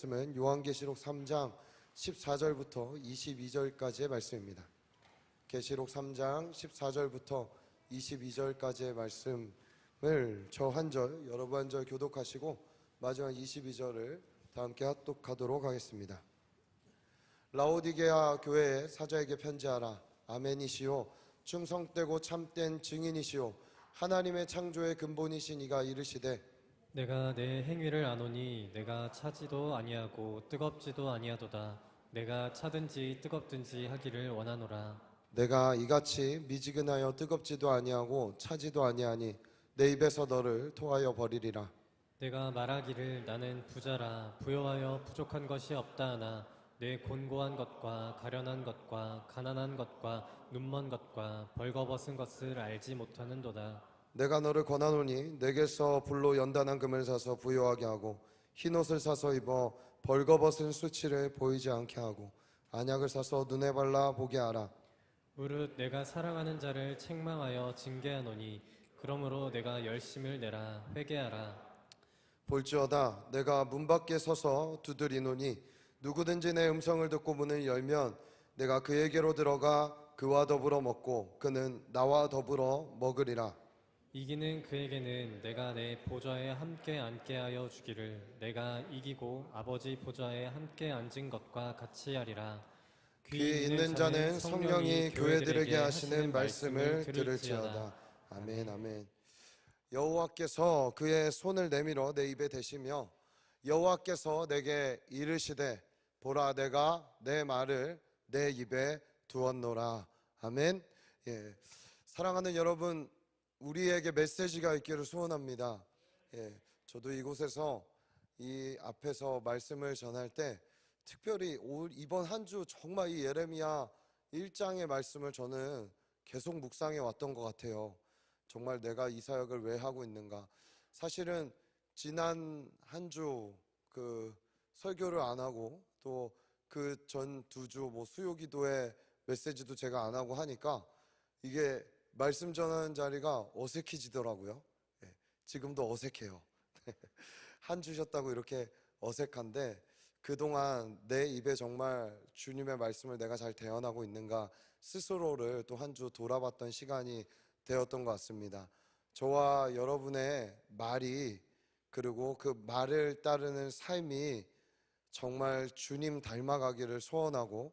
말씀은 요한계시록 3장 14절부터 22절까지의 말씀입니다. 계시록 3장 14절부터 22절까지의 말씀을 저 한 절, 여러분 한 절 교독하시고 마지막 22절을 다 함께 합독하도록 하겠습니다. 라오디게아 교회의 사자에게 편지하라. 아멘이시오. 충성되고 참된 증인이시오. 하나님의 창조의 근본이신 이가 이르시되 내가 내 행위를 아노니 내가 차지도 아니하고 뜨겁지도 아니하도다. 내가 차든지 뜨겁든지 하기를 원하노라. 내가 이같이 미지근하여 뜨겁지도 아니하고 차지도 아니하니 내 입에서 너를 토하여 버리리라. 내가 말하기를 나는 부자라 부여하여 부족한 것이 없다 하나 내 곤고한 것과 가련한 것과 가난한 것과 눈먼 것과 벌거벗은 것을 알지 못하는도다. 내가 너를 권하노니 내게서 불로 연단한 금을 사서 부요하게 하고 흰옷을 사서 입어 벌거벗은 수치를 보이지 않게 하고 안약을 사서 눈에 발라 보게 하라. 무릇 내가 사랑하는 자를 책망하여 징계하노니 그러므로 내가 열심을 내라 회개하라. 볼지어다 내가 문 밖에 서서 두드리노니 누구든지 내 음성을 듣고 문을 열면 내가 그에게로 들어가 그와 더불어 먹고 그는 나와 더불어 먹으리라. 이기는 그에게는 내가 내 보좌에 함께 앉게 하여 주기를 내가 이기고 아버지 보좌에 함께 앉은 것과 같이 하리라. 귀 있는 자는 성령이 교회들에게 하시는 말씀을 들을지어다. 아멘 아멘. 여호와께서 그의 손을 내밀어 내 입에 대시며 여호와께서 내게 이르시되 보라 내가 내 말을 내 입에 두었노라. 아멘. 예, 사랑하는 여러분, 우리에게 메시지가 있기를 소원합니다. 예, 저도 이곳에서 이 앞에서 말씀을 전할 때 특별히 이번 한 주 정말 이 예레미야 1장의 말씀을 저는 계속 묵상해 왔던 것 같아요. 정말 내가 이 사역을 왜 하고 있는가. 사실은 지난 한 주 그 설교를 안 하고 또 그 전 두 주 뭐 수요 기도의 메시지도 제가 안 하고 하니까 이게 말씀 전하는 자리가 어색해지더라고요. 예, 지금도 어색해요. 한 주셨다고 이렇게 어색한데 그동안 내 입에 정말 주님의 말씀을 내가 잘 대언하고 있는가 스스로를 또 한 주 돌아봤던 시간이 되었던 것 같습니다. 저와 여러분의 말이 그리고 그 말을 따르는 삶이 정말 주님 닮아가기를 소원하고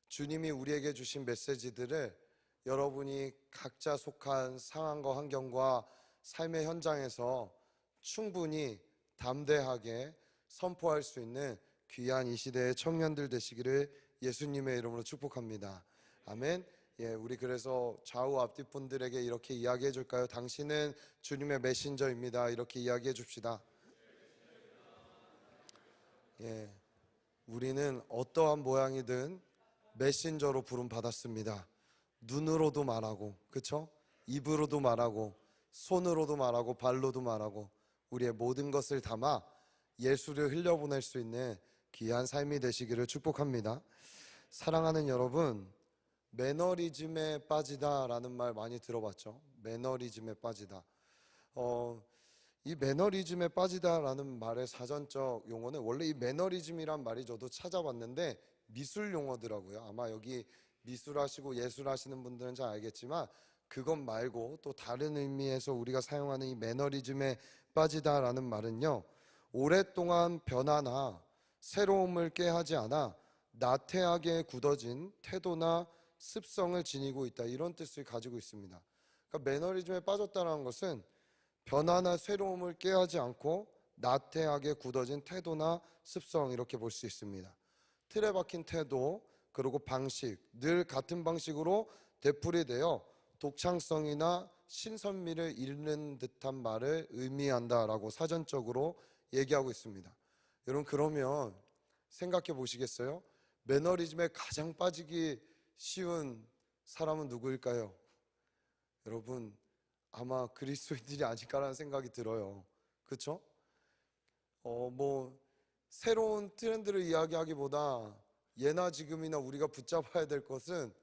주님이 우리에게 주신 메시지들을 여러분이 각자 속한 상황과 환경과 삶의 현장에서 충분히 담대하게 선포할 수 있는 귀한 이 시대의 청년들 되시기를 예수님의 이름으로 축복합니다. 아멘. 예, 우리 그래서 좌우 앞뒤 분들에게 이렇게 이야기해 줄까요? 당신은 주님의 메신저입니다. 이렇게 이야기해 줍시다. 예, 우리는 어떠한 모양이든 메신저로 부름 받았습니다. 눈으로도 말하고, 그렇죠? 입으로도 말하고, 손으로도 말하고, 발로도 말하고, 우리의 모든 것을 담아 예수를 흘려보낼 수 있는 귀한 삶이 되시기를 축복합니다. 사랑하는 여러분, 매너리즘에 빠지다라는 말 많이 들어봤죠? 매너리즘에 빠지다. 이 매너리즘에 빠지다라는 말의 사전적 용어는 원래 이 매너리즘이란 말이 저도 찾아봤는데 미술 용어더라고요. 아마 여기 미술하시고 예술하시는 분들은 잘 알겠지만 그것 말고 또 다른 의미에서 우리가 사용하는 이 매너리즘에 빠지다라는 말은요, 오랫동안 변화나 새로움을 꾀하지 않아 나태하게 굳어진 태도나 습성을 지니고 있다, 이런 뜻을 가지고 있습니다. 그러니까 매너리즘에 빠졌다는 것은 변화나 새로움을 꾀하지 않고 나태하게 굳어진 태도나 습성, 이렇게 볼 수 있습니다. 틀에 박힌 태도 그리고 방식, 늘 같은 방식으로 되풀이되어 독창성이나 신선미를 잃는 듯한 말을 의미한다라고 사전적으로 얘기하고 있습니다. 여러분, 그러면 생각해 보시겠어요? 매너리즘에 가장 빠지기 쉬운 사람은 누구일까요? 여러분, 아마 그리스도인들이 아닐까라는 생각이 들어요. 그렇죠? 뭐 새로운 트렌드를 이야기하기보다 예나 지금이나 우리가 붙잡아야 될 것은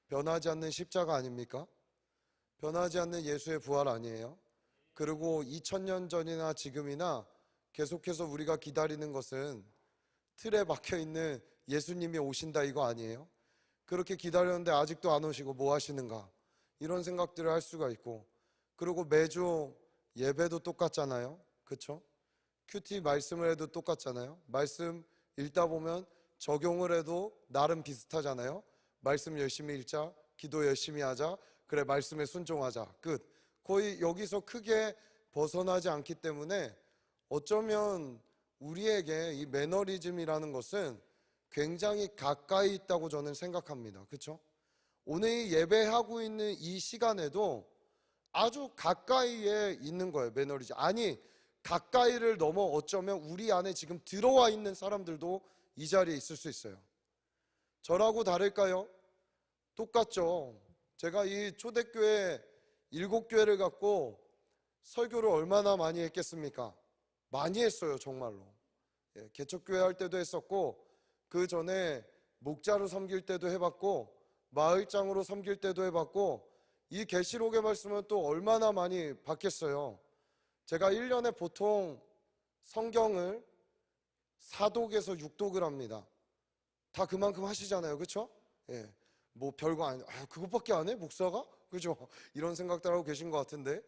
변하지 않는 십자가 아닙니까? 변하지 않는 예수의 부활 아니에요? 그리고 2000년 전이나 지금이나 계속해서 우리가 기다리는 것은 틀에 박혀 있는 예수님이 오신다 이거 아니에요? 그렇게 기다렸는데 아직도 안 오시고 뭐 하시는가? 이런 생각들을 할 수가 있고, 그리고 매주 예배도 똑같잖아요. 그렇죠? 큐티 말씀을 해도 똑같잖아요. 말씀 읽다 보면 적용을 해도 나름 비슷하잖아요. 말씀 열심히 읽자, 기도 열심히 하자, 그래 말씀에 순종하자, 끝. 거의 여기서 크게 벗어나지 않기 때문에 어쩌면 우리에게 이 매너리즘이라는 것은 굉장히 가까이 있다고 저는 생각합니다. 그렇죠? 오늘 예배하고 있는 이 시간에도 아주 가까이에 있는 거예요. 매너리즘. 아니, 가까이를 넘어 어쩌면 우리 안에 지금 들어와 있는 사람들도 이 자리에 있을 수 있어요. 저라고 다를까요? 똑같죠. 제가 이 초대교회 7교회를 갖고 설교를 얼마나 많이 했겠습니까? 많이 했어요, 정말로. 개척교회 할 때도 했었고, 그 전에 목자로 섬길 때도 해봤고, 마을장으로 섬길 때도 해봤고, 이 계시록의 말씀은 또 얼마나 많이 받겠어요. 제가 1년에 보통 성경을 4독에서 6독을 합니다. 다 그만큼 하시잖아요, 그렇죠? 예, 뭐 별거 아니, 그것밖에 안 해? 목사가? 그죠? 이런 생각들 하고 계신 것 같은데,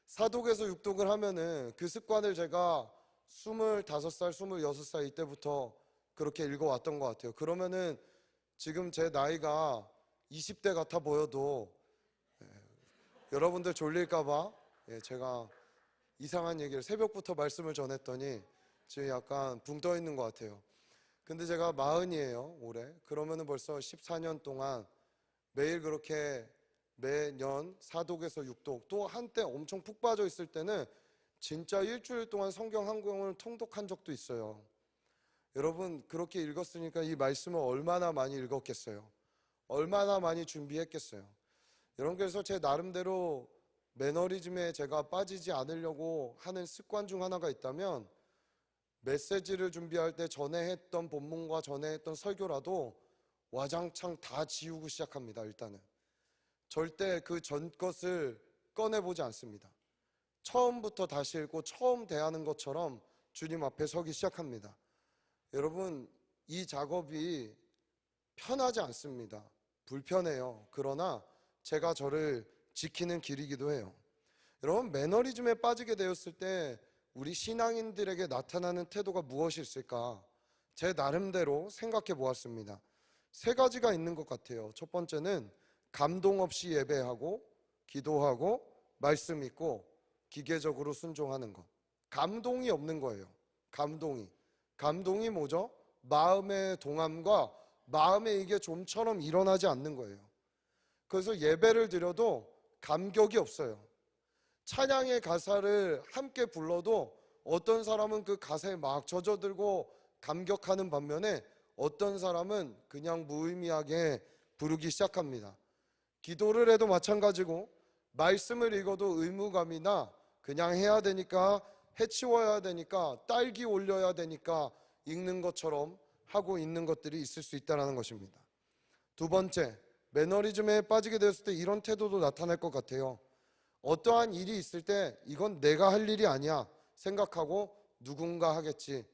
4독에서 6독을 하면은 그 습관을 제가 25살, 26살 이때부터 그렇게 읽어왔던 것 같아요. 그러면은 지금 제 나이가 20대 같아 보여도 여러분들 졸릴까봐 제가 이상한 얘기를 새벽부터 말씀을 전했더니 지금 약간 붕 떠 있는 것 같아요. 근데 제가 40이에요, 올해. 그러면은 벌써 14년 동안 매일 그렇게 매년 4독에서 6독, 또 한때 엄청 푹 빠져 있을 때는 진짜 일주일 동안 성경 한 권을 통독한 적도 있어요. 여러분, 그렇게 읽었으니까 이 말씀을 얼마나 많이 읽었겠어요? 얼마나 많이 준비했겠어요? 여러분, 그래서 제 나름대로 매너리즘에 제가 빠지지 않으려고 하는 습관 중 하나가 있다면, 메시지를 준비할 때 전에 했던 본문과 전에 했던 설교라도 와장창 다 지우고 시작합니다. 일단은 절대 그 전 것을 꺼내보지 않습니다. 처음부터 다시 읽고 처음 대하는 것처럼 주님 앞에 서기 시작합니다. 여러분, 이 작업이 편하지 않습니다. 불편해요. 그러나 제가 저를 지키는 길이기도 해요. 여러분, 매너리즘에 빠지게 되었을 때 우리 신앙인들에게 나타나는 태도가 무엇이 있을까? 제 나름대로 생각해 보았습니다. 3가지가 있는 것 같아요. 첫 번째는 감동 없이 예배하고 기도하고 말씀 읽고 기계적으로 순종하는 것. 감동이 없는 거예요. 감동이 뭐죠? 마음의 동함과 마음의 이게 좀처럼 일어나지 않는 거예요. 그래서 예배를 드려도 감격이 없어요. 찬양의 가사를 함께 불러도 어떤 사람은 그 가사에 막 젖어들고 감격하는 반면에 어떤 사람은 그냥 무의미하게 부르기 시작합니다. 기도를 해도 마찬가지고, 말씀을 읽어도 의무감이나 그냥 해야 되니까, 해치워야 되니까, 딸기 올려야 되니까 읽는 것처럼 하고 있는 것들이 있을 수 있다는 것입니다. 두 번째, 매너리즘에 빠지게 되었을 때 이런 태도도 나타날 것 같아요. 어떠한 일이 있을 때 이건 내가 할 일이 아니야 생각하고 누군가 하겠지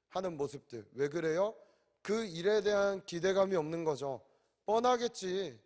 하는 모습들. 왜 그래요? 그 일에 대한 기대감이 없는 거죠. 뻔하겠지.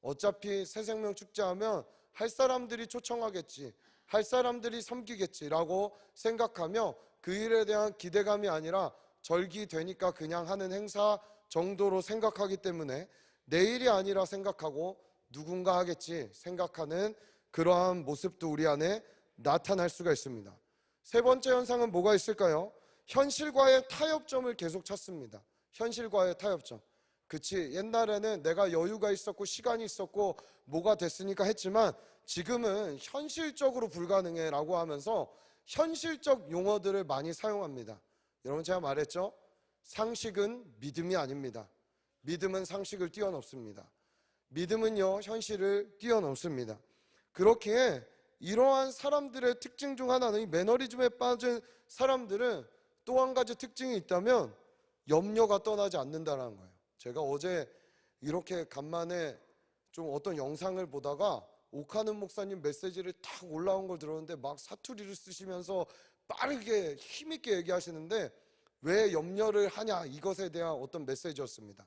어차피 새생명 축제하면 할 사람들이 초청하겠지, 할 사람들이 섬기겠지라고 생각하며 그 일에 대한 기대감이 아니라 절기되니까 그냥 하는 행사 정도로 생각하기 때문에 내 일이 아니라 생각하고 누군가 하겠지 생각하는 그러한 모습도 우리 안에 나타날 수가 있습니다. 세 번째 현상은 뭐가 있을까요? 현실과의 타협점을 계속 찾습니다. 현실과의 타협점. 그치, 옛날에는 내가 여유가 있었고 시간이 있었고 뭐가 됐으니까 했지만 지금은 현실적으로 불가능해 라고 하면서 현실적 용어들을 많이 사용합니다. 여러분, 제가 말했죠? 상식은 믿음이 아닙니다. 믿음은 상식을 뛰어넘습니다. 믿음은요, 현실을 뛰어넘습니다. 그렇게 이러한 사람들의 특징 중 하나는, 이 매너리즘에 빠진 사람들은 또 한 가지 특징이 있다면 염려가 떠나지 않는다는 거예요. 제가 어제 이렇게 간만에 좀 어떤 영상을 보다가 오카는 목사님 메시지를 탁 올라온 걸 들었는데 막 사투리를 쓰시면서 빠르게 힘있게 얘기하시는데, 왜 염려를 하냐, 이것에 대한 어떤 메시지였습니다.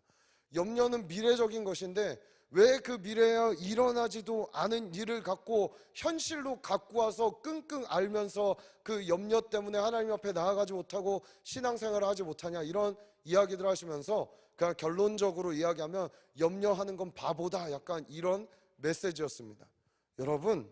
염려는 미래적인 것인데 왜 그 미래에 일어나지도 않은 일을 갖고 현실로 갖고 와서 끙끙 앓면서 그 염려 때문에 하나님 앞에 나아가지 못하고 신앙생활을 하지 못하냐, 이런 이야기들 하시면서 그냥 결론적으로 이야기하면 염려하는 건 바보다, 약간 이런 메시지였습니다. 여러분,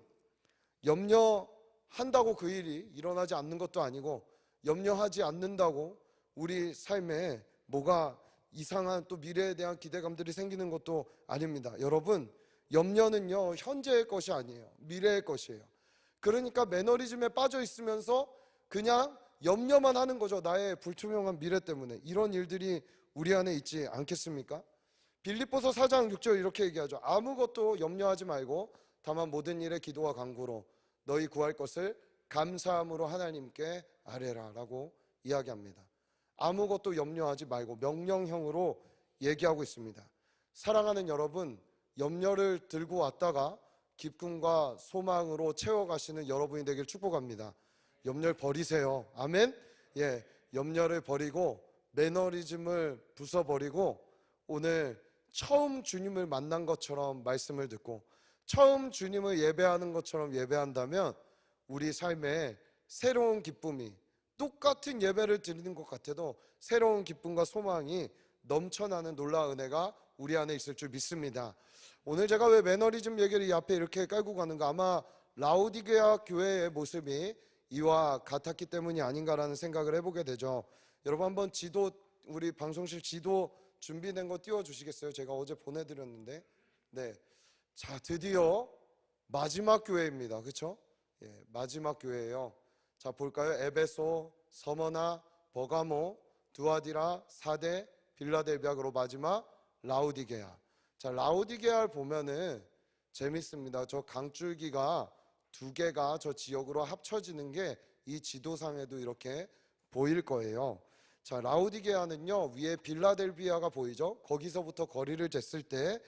염려한다고 그 일이 일어나지 않는 것도 아니고, 염려하지 않는다고 우리 삶에 뭐가 이상한 또 미래에 대한 기대감들이 생기는 것도 아닙니다. 여러분, 염려는요, 현재의 것이 아니에요. 미래의 것이에요. 그러니까 매너리즘에 빠져 있으면서 그냥 염려만 하는 거죠. 나의 불투명한 미래 때문에. 이런 일들이 우리 안에 있지 않겠습니까? 빌립보서 4장 6절 이렇게 얘기하죠. 아무것도 염려하지 말고 다만 모든 일에 기도와 간구로 너희 구할 것을 감사함으로 하나님께 아뢰라 라고 이야기합니다. 아무것도 염려하지 말고 명령형으로 얘기하고 있습니다. 사랑하는 여러분, 염려를 들고 왔다가 기쁨과 소망으로 채워가시는 여러분이 되길 축복합니다. 염려를 버리세요. 아멘. 예, 염려를 버리고 매너리즘을 부숴버리고 오늘 처음 주님을 만난 것처럼 말씀을 듣고 처음 주님을 예배하는 것처럼 예배한다면 우리 삶에 새로운 기쁨이, 똑같은 예배를 드리는 것 같아도 새로운 기쁨과 소망이 넘쳐나는 놀라운 은혜가 우리 안에 있을 줄 믿습니다. 오늘 제가 왜 매너리즘 얘기를 이 앞에 이렇게 깔고 가는가, 아마 라오디게아 교회의 모습이 이와 같았기 때문이 아닌가라는 생각을 해보게 되죠. 여러분, 한번 지도, 우리 방송실 지도 준비된 거 띄워주시겠어요? 제가 어제 보내드렸는데. 네, 자, 드디어 마지막 교회입니다. 그렇죠? 예, 마지막 교회예요. 자, 볼까요? 에베소, 서머나, 버가모, 두아디라, 사데, 빌라델비아, 그리고 마지막 라오디게아. 자, 라오디게아를 보면은 재밌습니다. 저 강줄기가 두 개가 저 지역으로 합쳐지는 게 이 지도상에도 이렇게 보일 거예요. 자, 라오디게아는요, 위에 빌라델비아가 보이죠? 거기서부터 거리를 쟀을 때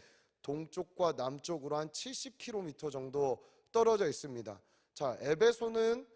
동쪽과 남쪽으로 한 70km 정도 떨어져 있습니다. 자, 에베소는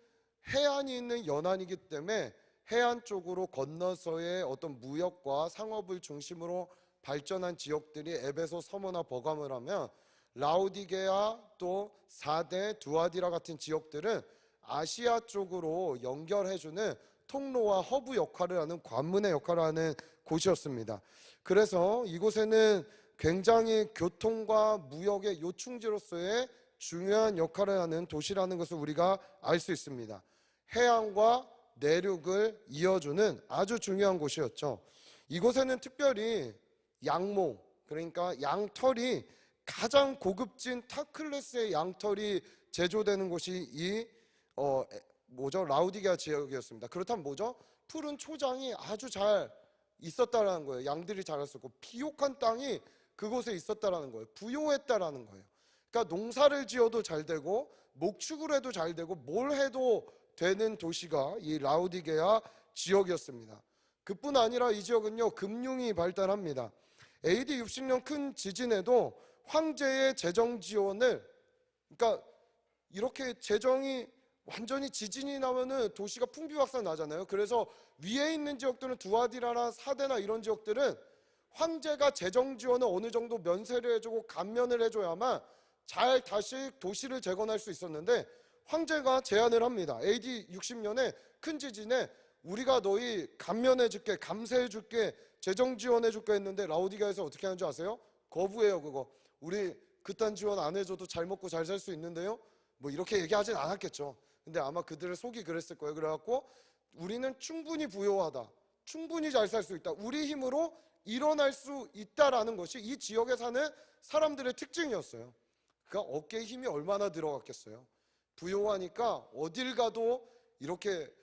해안이 있는 연안이기 때문에 해안 쪽으로 건너서의 어떤 무역과 상업을 중심으로 발전한 지역들이 에베소, 서머나, 버가모를 하면, 라오디게아 또 사데, 두아디라 같은 지역들은 아시아 쪽으로 연결해주는 통로와 허브 역할을 하는, 관문의 역할을 하는 곳이었습니다. 그래서 이곳에는 굉장히 교통과 무역의 요충지로서의 중요한 역할을 하는 도시라는 것을 우리가 알 수 있습니다. 해안과 내륙을 이어주는 아주 중요한 곳이었죠. 이곳에는 특별히 양모, 그러니까 양털이 가장 고급진 탑클래스의 양털이 제조되는 곳이 이 라우디게아 지역이었습니다. 그렇다면 뭐죠? 푸른 초장이 아주 잘 있었다라는 거예요. 양들이 자랄 수 있고 비옥한 땅이 그곳에 있었다라는 거예요. 부요했다라는 거예요. 그러니까 농사를 지어도 잘 되고 목축을 해도 잘 되고 뭘 해도 되는 도시가 이 라우디게아 지역이었습니다. 그뿐 아니라 이 지역은요, 금융이 발달합니다. AD 60년 큰 지진에도 황제의 재정 지원을, 그러니까 이렇게 재정이 완전히 지진이 나면은 도시가 풍비박산 나잖아요. 그래서 위에 있는 지역들은 두아디라나 사데나 이런 지역들은 황제가 재정 지원을 어느 정도 면세를 해주고 감면을 해줘야만 잘 다시 도시를 재건할 수 있었는데, 황제가 제안을 합니다. AD 60년에 큰 지진에 우리가 너희 감면해줄게, 감세해줄게, 재정 지원해줄게 했는데 라오디게아에서 어떻게 하는 줄 아세요? 거부해요. 그거 우리 그딴 지원 안 해줘도 잘 먹고 잘 살 수 있는데요, 뭐 이렇게 얘기하진 않았겠죠. 근데 아마 그들의 속이 그랬을 거예요. 그래갖고 우리는 충분히 부유하다, 충분히 잘 살 수 있다, 우리 힘으로 일어날 수 있다라는 것이 이 지역에 사는 사람들의 특징이었어요. 그러니까 어깨에 힘이 얼마나 들어갔겠어요. 부유하니까 어딜 가도 이렇게,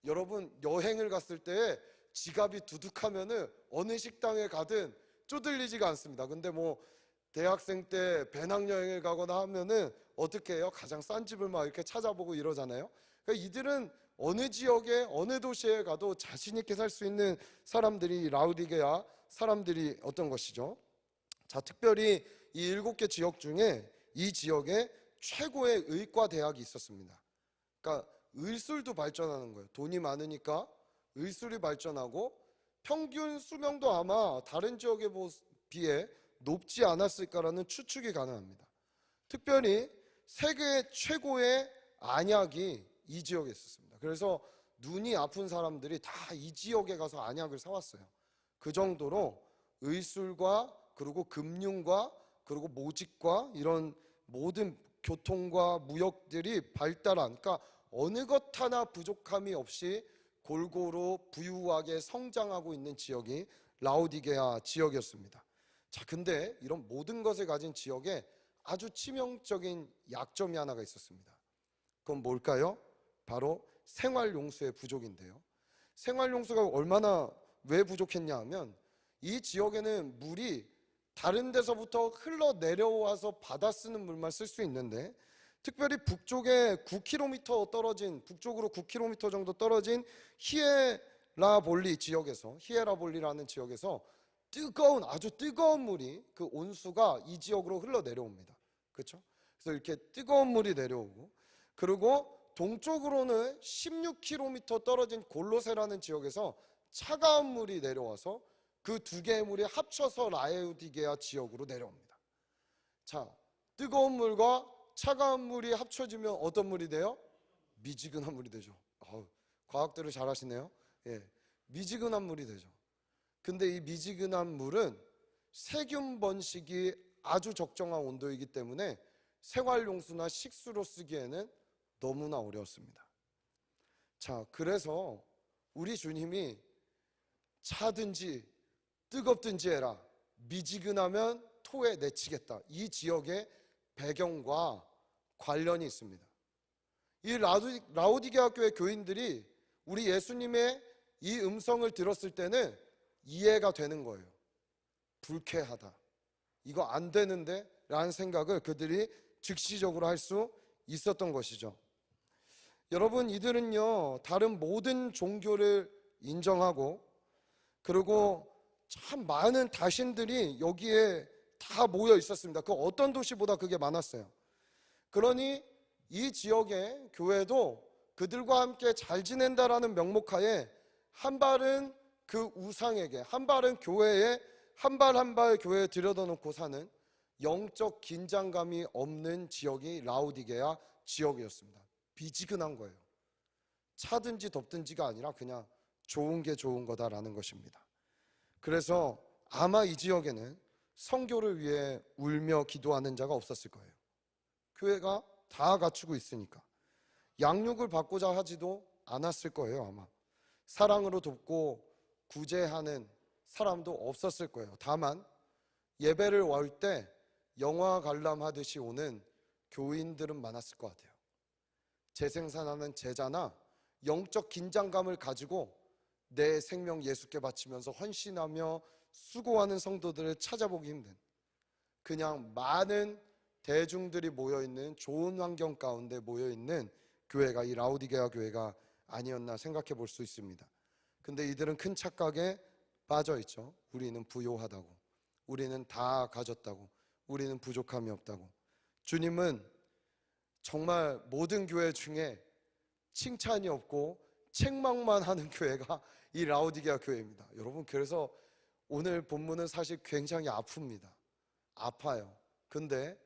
여러분 여행을 갔을 때 지갑이 두둑하면은 어느 식당에 가든 쪼들리지가 않습니다. 근데 뭐 대학생 때 배낭여행을 가거나 하면은 어떻게 해요? 가장 싼 집을 막 이렇게 찾아보고 이러잖아요. 그러니까 이들은 어느 지역에 어느 도시에 가도 자신 있게 살 수 있는 사람들이 라우디게아 사람들이 어떤 것이죠. 자, 특별히 이 7개 지역 중에 이 지역에 최고의 의과 대학이 있었습니다. 그러니까 의술도 발전하는 거예요. 돈이 많으니까 의술이 발전하고 평균 수명도 아마 다른 지역에 비해 높지 않았을까라는 추측이 가능합니다. 특별히 세계 최고의 안약이 이 지역에 있었습니다. 그래서 눈이 아픈 사람들이 다 이 지역에 가서 안약을 사왔어요. 그 정도로 의술과 그리고 금융과 그리고 모직과 이런 모든 교통과 무역들이 발달한, 그러니까 어느 것 하나 부족함이 없이 골고루 부유하게 성장하고 있는 지역이 라오디게아 지역이었습니다. 자, 근데 이런 모든 것을 가진 지역에 아주 치명적인 약점이 하나가 있었습니다. 그건 뭘까요? 바로 생활용수의 부족인데요. 생활용수가 얼마나 왜 부족했냐 하면 이 지역에는 물이 다른 데서부터 흘러내려와서 받아 쓰는 물만 쓸 수 있는데, 특별히 북쪽에 9km 떨어진, 북쪽으로 9km 정도 떨어진 히에라볼리 지역에서, 히에라볼리라는 지역에서 뜨거운, 아주 뜨거운 물이, 그 온수가 이 지역으로 흘러내려옵니다. 그렇죠? 그래서 이렇게 뜨거운 물이 내려오고, 그리고 동쪽으로는 16km 떨어진 골로세라는 지역에서 차가운 물이 내려와서 그 두 개의 물이 합쳐서 라오디게아 지역으로 내려옵니다. 자, 뜨거운 물과 차가운 물이 합쳐지면 어떤 물이 돼요? 미지근한 물이 되죠. 과학들을 잘 하시네요. 예, 미지근한 물이 되죠. 근데 이 미지근한 물은 세균 번식이 아주 적정한 온도이기 때문에 생활용수나 식수로 쓰기에는 너무나 어려웠습니다. 자, 그래서 우리 주님이 차든지 뜨겁든지 해라, 미지근하면 토에 내치겠다, 이 지역의 배경과 관련이 있습니다. 이 라오디게아 교회 교인들이 우리 예수님의 이 음성을 들었을 때는 이해가 되는 거예요. 불쾌하다, 이거 안 되는데 라는 생각을 그들이 즉시적으로 할 수 있었던 것이죠. 여러분, 이들은요 다른 모든 종교를 인정하고, 그리고 참 많은 다신들이 여기에 다 모여 있었습니다. 그 어떤 도시보다 그게 많았어요. 그러니 이 지역의 교회도 그들과 함께 잘 지낸다라는 명목하에 한 발은 그 우상에게, 한 발은 교회에, 한 발 한 발 교회에 들여다놓고 사는 영적 긴장감이 없는 지역이 라오디게아 지역이었습니다. 비지근한 거예요. 차든지 덥든지가 아니라 그냥 좋은 게 좋은 거다라는 것입니다. 그래서 아마 이 지역에는 선교를 위해 울며 기도하는 자가 없었을 거예요. 교회가 다 갖추고 있으니까 양육을 받고자 하지도 않았을 거예요. 아마 사랑으로 돕고 구제하는 사람도 없었을 거예요. 다만 예배를 올 때 영화 관람하듯이 오는 교인들은 많았을 것 같아요. 재생산하는 제자나 영적 긴장감을 가지고 내 생명 예수께 바치면서 헌신하며 수고하는 성도들을 찾아보기 힘든, 그냥 많은 대중들이 모여있는 좋은 환경 가운데 모여있는 교회가 이 라오디게아 교회가 아니었나 생각해 볼 수 있습니다. 근데 이들은 큰 착각에 빠져 있죠. 우리는 부요하다고, 우리는 다 가졌다고, 우리는 부족함이 없다고. 주님은 정말 모든 교회 중에 칭찬이 없고 책망만 하는 교회가 이 라오디게아 교회입니다. 여러분, 그래서 오늘 본문은 사실 굉장히 아픕니다. 아파요. 근데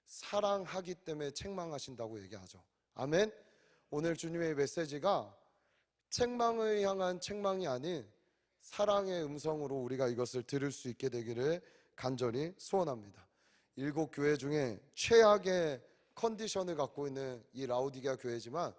사랑하기 때문에 책망하신다고 얘기하죠. 아멘. 오늘 주님의 메시지가 책망을 향한 책망이 아닌 사랑의 음성으로 우리가 이것을 들을 수 있게 되기를 간절히 소원합니다. 7교회 중에 최악의 컨디션을 갖고 있는 이 라오디게아 교회지만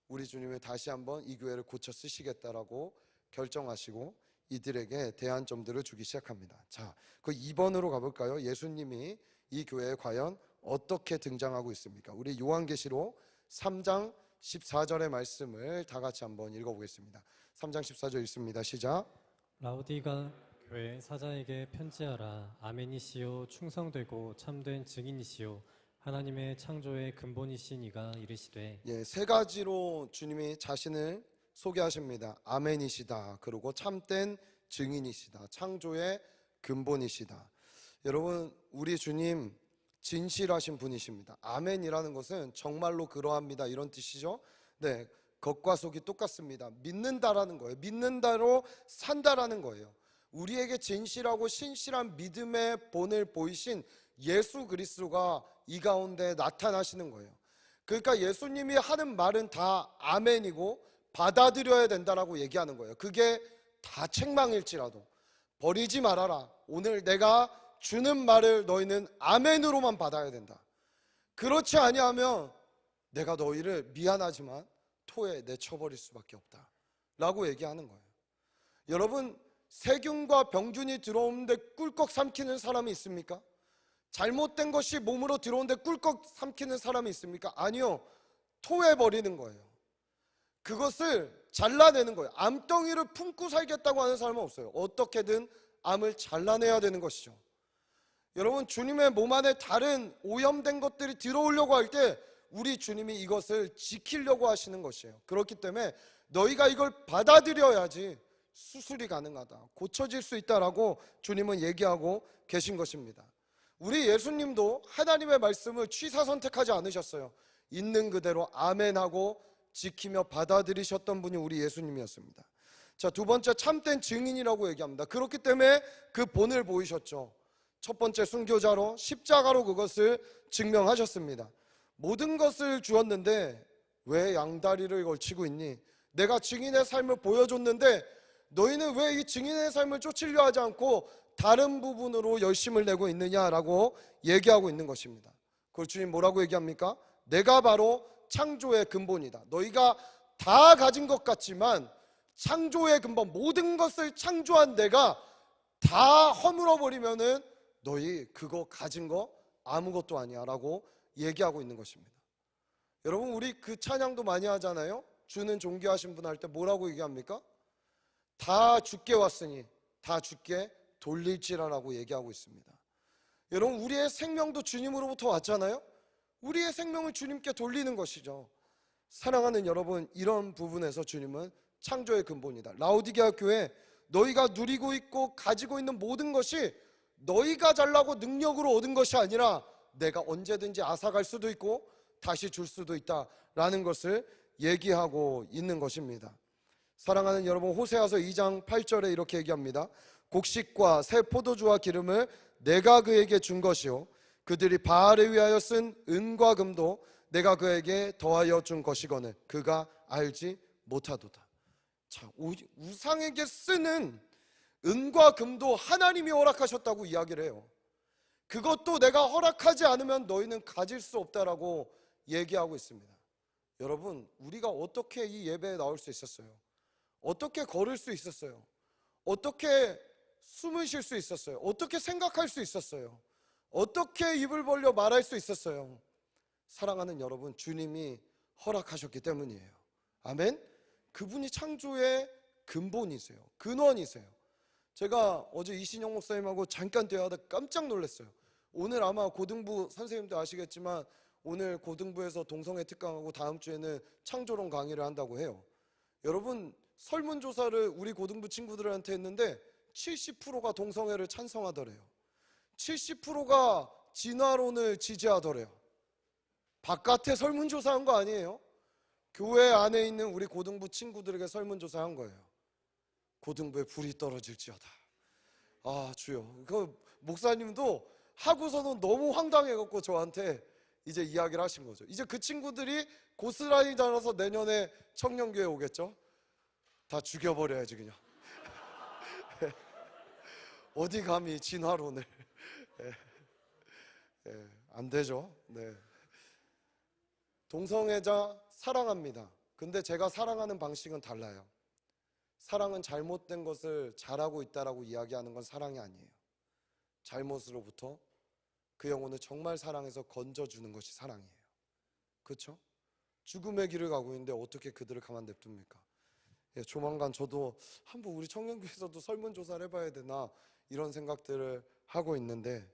우리 주님이 다시 한번 이 교회를 고쳐 쓰시겠다라고 결정하시고 이들에게 대안점들을 주기 시작합니다. 자, 그 2번으로 가볼까요? 예수님이 이 교회에 과연 어떻게 등장하고 있습니까? 우리 요한계시록 3장 14절의 말씀을 다 같이 한번 읽어보겠습니다. 3장 14절 읽습니다. 시작. 라오디가 교회 사자에게 편지하라. 아멘이시요 충성되고 참된 증인이시요 하나님의 창조의 근본이신 이가 이르시되. 예, 세 가지로 주님이 자신을 소개하십니다. 아멘이시다, 그리고 참된 증인이시다, 창조의 근본이시다. 여러분, 우리 주님 진실하신 분이십니다. 아멘이라는 것은 정말로 그러합니다, 이런 뜻이죠. 네, 겉과 속이 똑같습니다. 믿는다라는 거예요. 믿는다로 산다라는 거예요. 우리에게 진실하고 신실한 믿음의 본을 보이신 예수 그리스도가 이 가운데 나타나시는 거예요. 그러니까 예수님이 하는 말은 다 아멘이고 받아들여야 된다라고 얘기하는 거예요. 그게 다 책망일지라도 버리지 말아라. 오늘 내가 주는 말을 너희는 아멘으로만 받아야 된다. 그렇지 아니하면 내가 너희를 미안하지만 토에 내쳐버릴 수밖에 없다 라고 얘기하는 거예요. 여러분, 세균과 병균이 들어오는데 꿀꺽 삼키는 사람이 있습니까? 잘못된 것이 몸으로 들어오는데 꿀꺽 삼키는 사람이 있습니까? 아니요. 토해버리는 거예요. 그것을 잘라내는 거예요. 암덩이를 품고 살겠다고 하는 사람은 없어요. 어떻게든 암을 잘라내야 되는 것이죠. 여러분, 주님의 몸 안에 다른 오염된 것들이 들어오려고 할 때 우리 주님이 이것을 지키려고 하시는 것이에요. 그렇기 때문에 너희가 이걸 받아들여야지 수술이 가능하다, 고쳐질 수 있다라고 주님은 얘기하고 계신 것입니다. 우리 예수님도 하나님의 말씀을 취사 선택하지 않으셨어요. 있는 그대로 아멘하고 지키며 받아들이셨던 분이 우리 예수님이었습니다. 자, 두 번째, 참된 증인이라고 얘기합니다. 그렇기 때문에 그 본을 보이셨죠. 첫 번째, 순교자로 십자가로 그것을 증명하셨습니다. 모든 것을 주었는데 왜 양다리를 걸치고 있니? 내가 증인의 삶을 보여줬는데 너희는 왜 이 증인의 삶을 쫓으려 하지 않고 다른 부분으로 열심을 내고 있느냐라고 얘기하고 있는 것입니다. 그걸 주님 뭐라고 얘기합니까? 내가 바로 창조의 근본이다. 너희가 다 가진 것 같지만 창조의 근본, 모든 것을 창조한 내가 다 허물어버리면은 너희 그거 가진 거 아무것도 아니야 라고 얘기하고 있는 것입니다. 여러분, 우리 그 찬양도 많이 하잖아요. 주는 존귀하신 분 할 때 뭐라고 얘기합니까? 다 주께 왔으니 다 주께 돌릴지라라고 얘기하고 있습니다. 여러분, 우리의 생명도 주님으로부터 왔잖아요. 우리의 생명을 주님께 돌리는 것이죠. 사랑하는 여러분, 이런 부분에서 주님은 창조의 근본이다. 라오디게아 교회, 너희가 누리고 있고 가지고 있는 모든 것이 너희가 잘나고 능력으로 얻은 것이 아니라 내가 언제든지 앗아갈 수도 있고 다시 줄 수도 있다라는 것을 얘기하고 있는 것입니다. 사랑하는 여러분, 호세아서 2장 8절에 이렇게 얘기합니다. 곡식과 새 포도주와 기름을 내가 그에게 준 것이요 그들이 바알을 위하여 쓴 은과 금도 내가 그에게 더하여 준 것이거늘 그가 알지 못하도다. 자, 우상에게 쓰는 은과 금도 하나님이 허락하셨다고 이야기를 해요. 그것도 내가 허락하지 않으면 너희는 가질 수 없다라고 얘기하고 있습니다. 여러분, 우리가 어떻게 이 예배에 나올 수 있었어요? 어떻게 걸을 수 있었어요? 어떻게 숨을 쉴 수 있었어요? 어떻게 생각할 수 있었어요? 어떻게 입을 벌려 말할 수 있었어요? 사랑하는 여러분, 주님이 허락하셨기 때문이에요. 아멘? 그분이 창조의 근본이세요. 근원이세요. 제가 어제 이신영 목사님하고 잠깐 대화하다 깜짝 놀랐어요. 오늘 아마 고등부 선생님도 아시겠지만 오늘 고등부에서 동성애 특강하고 다음 주에는 창조론 강의를 한다고 해요. 여러분, 설문조사를 우리 고등부 친구들한테 했는데 70%가 동성애를 찬성하더래요. 70%가 진화론을 지지하더래요. 바깥에 설문조사한 거 아니에요? 교회 안에 있는 우리 고등부 친구들에게 설문조사한 거예요. 고등부에 불이 떨어질지어다. 아, 주여. 그 목사님도 하고서는 너무 황당해갖고 저한테 이제 이야기를 하신 거죠. 이제 그 친구들이 고스란히 자라서 내년에 청년교회 오겠죠? 다 죽여버려야지 그냥. 어디 감히 진화론을. 안 되죠. 네. 동성애자 사랑합니다. 근데 제가 사랑하는 방식은 달라요. 사랑은 잘못된 것을 잘하고 있다라고 이야기하는 건 사랑이 아니에요. 잘못으로부터 그 영혼을 정말 사랑해서 건져주는 것이 사랑이에요. 그렇죠? 죽음의 길을 가고 있는데 어떻게 그들을 가만 냅둡니까? 조만간 저도 한번 우리 청년교회에서도 설문조사를 해봐야 되나 이런 생각들을 하고 있는데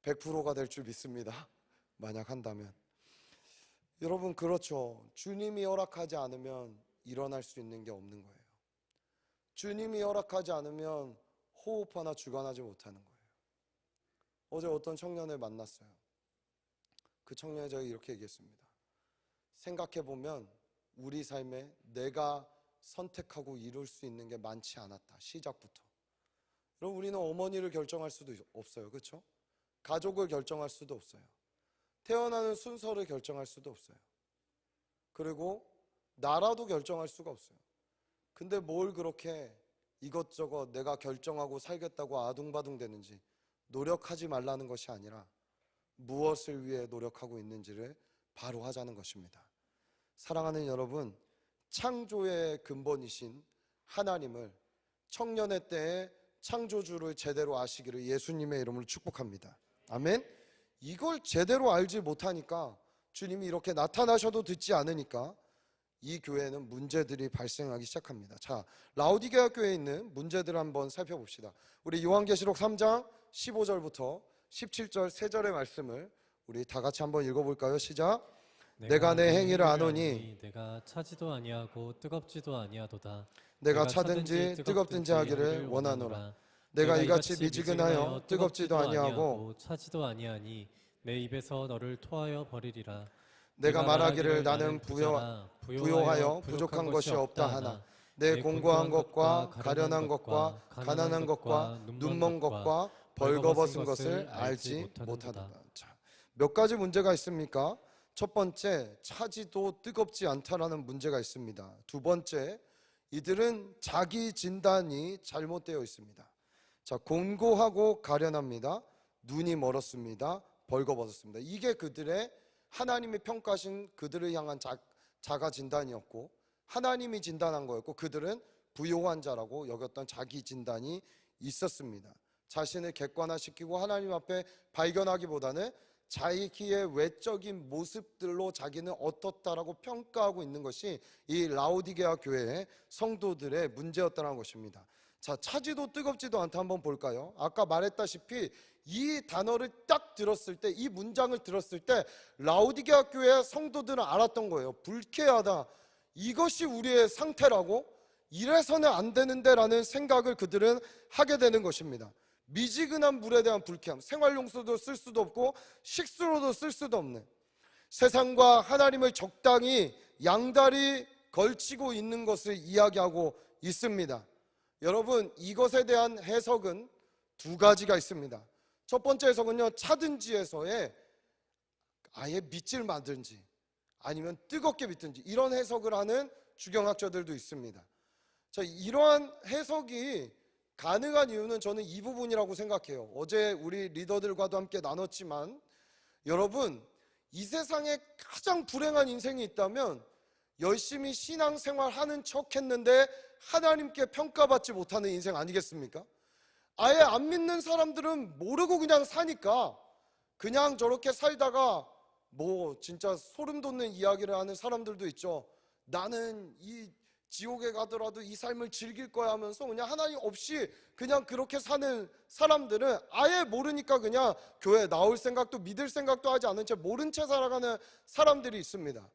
100%가 될 줄 믿습니다. 만약 한다면. 여러분, 그렇죠. 주님이 허락하지 않으면 일어날 수 있는 게 없는 거예요. 주님이 허락하지 않으면 호흡 하나 주관하지 못하는 거예요. 어제 어떤 청년을 만났어요. 그 청년이 제가 이렇게 얘기했습니다. 생각해보면 우리 삶에 내가 선택하고 이룰 수 있는 게 많지 않았다. 시작부터. 그럼 우리는 어머니를 결정할 수도 없어요. 그렇죠? 가족을 결정할 수도 없어요. 태어나는 순서를 결정할 수도 없어요. 그리고 나라도 결정할 수가 없어요. 근데 뭘 그렇게 이것저것 내가 결정하고 살겠다고 아둥바둥 되는지, 노력하지 말라는 것이 아니라 무엇을 위해 노력하고 있는지를 바로 하자는 것입니다. 사랑하는 여러분, 창조의 근본이신 하나님을 청년의 때에 창조주를 제대로 아시기를 예수님의 이름으로 축복합니다. 아멘. 이걸 제대로 알지 못하니까, 주님이 이렇게 나타나셔도 듣지 않으니까 이 교회는 문제들이 발생하기 시작합니다. 자, 라오디게아 교회에 있는 문제들을 한번 살펴봅시다. 우리 요한계시록 3장 15절부터 17절 3절의 말씀을 우리 다 같이 한번 읽어볼까요? 시작. 내가 내 행위를 아노니 내가 차지도 아니하고 뜨겁지도 아니하도다. 내가 차든지 뜨겁든지 하기를 원하노라. 내가 이같이 미지근하여 뜨겁지도 아니하고 차지도 아니하니 내 입에서 너를 토하여 버리리라. 내가 말하기를 나는 부요하여 부족한 것이 없다 하나 내 공고한 것과 가련한 것과 가난한 것과 눈먼 것과 벌거벗은 것을 알지 못하도다. 자, 몇 가지 문제가 있습니까? 첫 번째, 차지도 뜨겁지 않다라는 문제가 있습니다. 두 번째, 이들은 자기 진단이 잘못되어 있습니다. 자, 공고하고 가련합니다. 눈이 멀었습니다. 벌거벗었습니다. 이게 그들의, 하나님이 평가하신 그들을 향한 자가 진단이었고, 하나님이 진단한 거였고, 그들은 부요한 자라고 여겼던 자기 진단이 있었습니다. 자신을 객관화시키고 하나님 앞에 발견하기보다는 자기의 외적인 모습들로 자기는 어떻다라고 평가하고 있는 것이 이 라오디게아 교회의 성도들의 문제였다는 것입니다. 자, 차지도 뜨겁지도 않다 한번 볼까요? 아까 말했다시피 이 단어를 딱 들었을 때, 이 문장을 들었을 때 라오디게아 교회의 성도들은 알았던 거예요. 불쾌하다, 이것이 우리의 상태라고, 이래서는 안 되는데 라는 생각을 그들은 하게 되는 것입니다. 미지근한 물에 대한 불쾌함, 생활용수도 쓸 수도 없고 식수로도 쓸 수도 없는, 세상과 하나님을 적당히 양다리 걸치고 있는 것을 이야기하고 있습니다. 여러분, 이것에 대한 해석은 두 가지가 있습니다. 첫 번째 해석은요, 차든지에서의 아예 밑을 만든지 아니면 뜨겁게 믿든지, 이런 해석을 하는 주경학자들도 있습니다. 자, 이러한 해석이 가능한 이유는 저는 이 부분이라고 생각해요. 어제 우리 리더들과도 함께 나눴지만, 여러분, 이 세상에 가장 불행한 인생이 있다면 열심히 신앙생활 하는 척 했는데 하나님께 평가받지 못하는 인생 아니겠습니까? 아예 안 믿는 사람들은 모르고 그냥 사니까 그냥 저렇게 살다가 뭐 진짜 소름 돋는 이야기를 하는 사람들도 있죠. 나는 이 지옥에 가더라도 이 삶을 즐길 거야 하면서 그냥 하나님 없이 그냥 그렇게 사는 사람들은 아예 모르니까 그냥 교회 나올 생각도 믿을 생각도 하지 않은 채 모른 채 살아가는 사람들이 있습니다.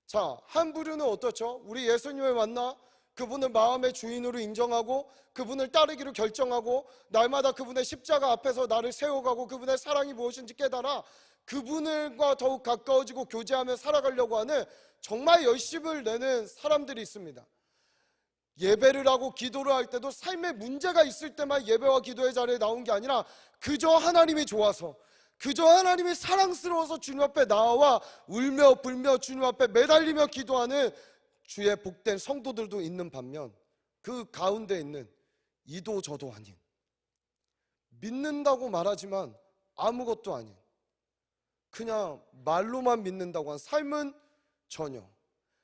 자, 한 부류는 어떻죠? 우리 예수님을 만나 그분을 마음의 주인으로 인정하고 그분을 따르기로 결정하고 날마다 그분의 십자가 앞에서 나를 세워가고 그분의 사랑이 무엇인지 깨달아 그분과 더욱 가까워지고 교제하며 살아가려고 하는 정말 열심을 내는 사람들이 있습니다. 예배를 하고 기도를 할 때도 삶에 문제가 있을 때만 예배와 기도의 자리에 나온 게 아니라 그저 하나님이 좋아서, 그저 하나님이 사랑스러워서 주님 앞에 나와 울며 불며 주님 앞에 매달리며 기도하는 주의 복된 성도들도 있는 반면, 그 가운데 있는 이도 저도 아닌, 믿는다고 말하지만 아무것도 아닌, 그냥 말로만 믿는다고 한 삶은 전혀,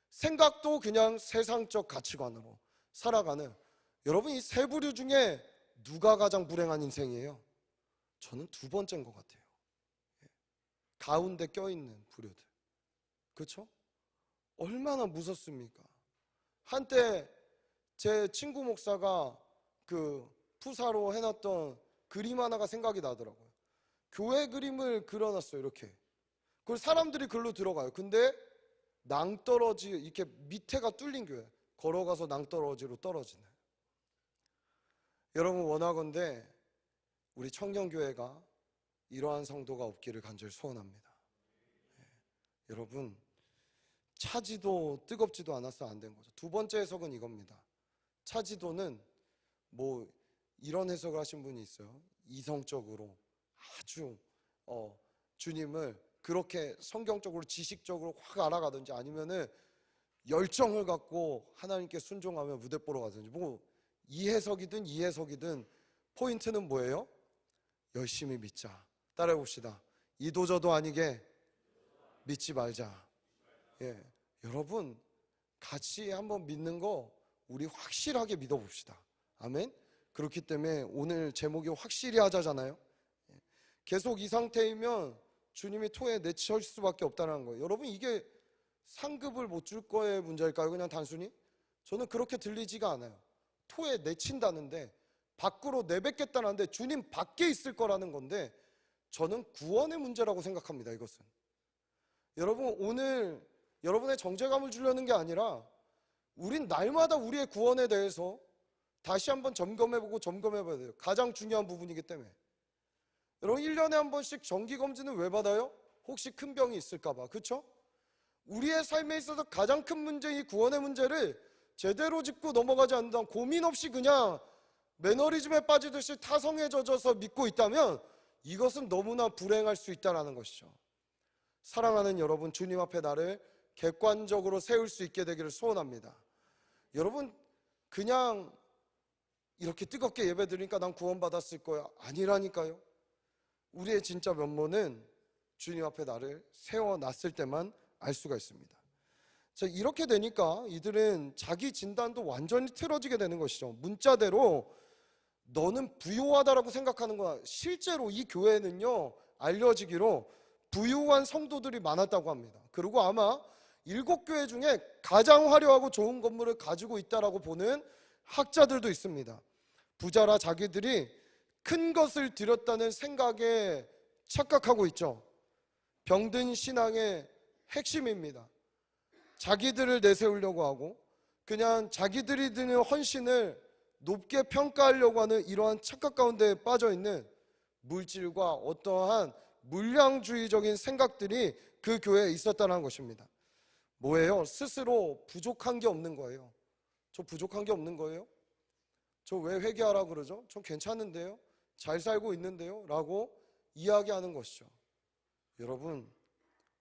생각도 그냥 세상적 가치관으로 살아가는, 여러분, 이 세 부류 중에 누가 가장 불행한 인생이에요? 저는 두 번째인 것 같아요. 가운데 껴있는 부류들, 그렇죠? 얼마나 무섭습니까? 한때 제 친구 목사가 그 푸사로 해놨던 그림 하나가 생각이 나더라고요. 교회 그림을 그려놨어요. 이렇게. 그걸 사람들이 글로 들어가요. 근데 낭떠러지, 이렇게 밑에가 뚫린 교회, 걸어가서 낭떠러지로 떨어지는. 여러분, 원하건대 우리 청년교회가 이러한 성도가 없기를 간절히 소원합니다. 여러분, 차지도 뜨겁지도 않아서 안 된 거죠. 두 번째 해석은 이겁니다. 차지도는 뭐 이런 해석을 하신 분이 있어요. 이성적으로 아주 주님을 그렇게 성경적으로 지식적으로 확 알아가든지, 아니면은 열정을 갖고 하나님께 순종하며 무대 보러 가든지, 뭐 이 해석이든 이 해석이든 포인트는 뭐예요? 열심히 믿자. 따라해 봅시다. 이도저도 아니게 믿지 말자. 예, 여러분 같이 한번 믿는 거 우리 확실하게 믿어봅시다. 아멘. 그렇기 때문에 오늘 제목이 확실히 하자잖아요. 예, 계속 이 상태이면 주님이 토에 내칠 수밖에 없다는 거예요. 여러분, 이게 상급을 못 줄 거의 문제일까요? 그냥 단순히? 저는 그렇게 들리지가 않아요. 토에 내친다는데, 밖으로 내뱉겠다는데 주님 밖에 있을 거라는 건데, 저는 구원의 문제라고 생각합니다. 이것은 여러분, 오늘 여러분의 정죄감을 주려는 게 아니라 우린 날마다 우리의 구원에 대해서 다시 한번 점검해보고 점검해봐야 돼요. 가장 중요한 부분이기 때문에. 여러분, 1년에 한 번씩 정기검진은 왜 받아요? 혹시 큰 병이 있을까봐. 그렇죠? 우리의 삶에 있어서 가장 큰 문제인 이 구원의 문제를 제대로 짚고 넘어가지 않는다, 고민 없이 그냥 매너리즘에 빠지듯이 타성에 젖어서 믿고 있다면 이것은 너무나 불행할 수 있다는 것이죠. 사랑하는 여러분, 주님 앞에 나를 객관적으로 세울 수 있게 되기를 소원합니다. 여러분, 그냥 이렇게 뜨겁게 예배 드리니까 난 구원받았을 거야, 아니라니까요. 우리의 진짜 면모는 주님 앞에 나를 세워놨을 때만 알 수가 있습니다. 자, 이렇게 되니까 이들은 자기 진단도 완전히 틀어지게 되는 것이죠. 문자대로 너는 부요하다라고 생각하는 거야. 실제로 이 교회는요, 알려지기로 부유한 성도들이 많았다고 합니다. 그리고 아마 7교회 중에 가장 화려하고 좋은 건물을 가지고 있다라고 보는 학자들도 있습니다. 부자라 자기들이 큰 것을 드렸다는 생각에 착각하고 있죠. 병든 신앙의 핵심입니다. 자기들을 내세우려고 하고 그냥 자기들이 드는 헌신을 높게 평가하려고 하는 이러한 착각 가운데 빠져있는 물질과 어떠한 물량주의적인 생각들이 그 교회에 있었다는 것입니다. 뭐예요? 스스로 부족한 게 없는 거예요. 저 부족한 게 없는 거예요? 저 왜 회개하라 그러죠? 저 괜찮은데요? 잘 살고 있는데요? 라고 이야기하는 것이죠. 여러분,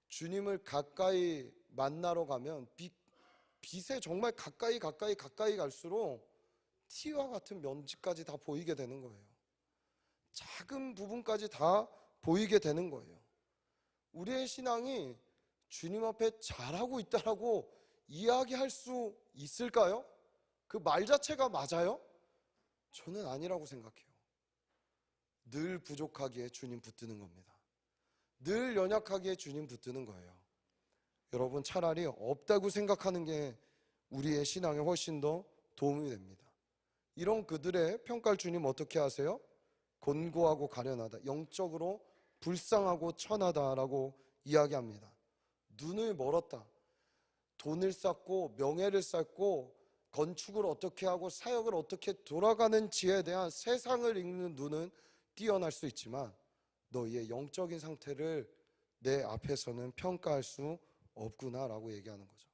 주님을 가까이 만나러 가면 빛에 정말 가까이 갈수록 티와 같은 면지까지 다 보이게 되는 거예요. 작은 부분까지 다 보이게 되는 거예요. 우리의 신앙이 주님 앞에 잘하고 있다라고 이야기할 수 있을까요? 그 말 자체가 맞아요? 저는 아니라고 생각해요. 늘 부족하기에 주님 붙드는 겁니다. 늘 연약하기에 주님 붙드는 거예요. 여러분, 차라리 없다고 생각하는 게 우리의 신앙에 훨씬 더 도움이 됩니다. 이런 그들의 평가를 주님 어떻게 하세요? 곤고하고 가련하다, 영적으로 불쌍하고 천하다라고 이야기합니다. 눈을 멀었다. 돈을 쌓고 명예를 쌓고 건축을 어떻게 하고 사역을 어떻게 돌아가는지에 대한 세상을 읽는 눈은 뛰어날 수 있지만 너희의 영적인 상태를 내 앞에서는 평가할 수 없구나라고 얘기하는 거죠.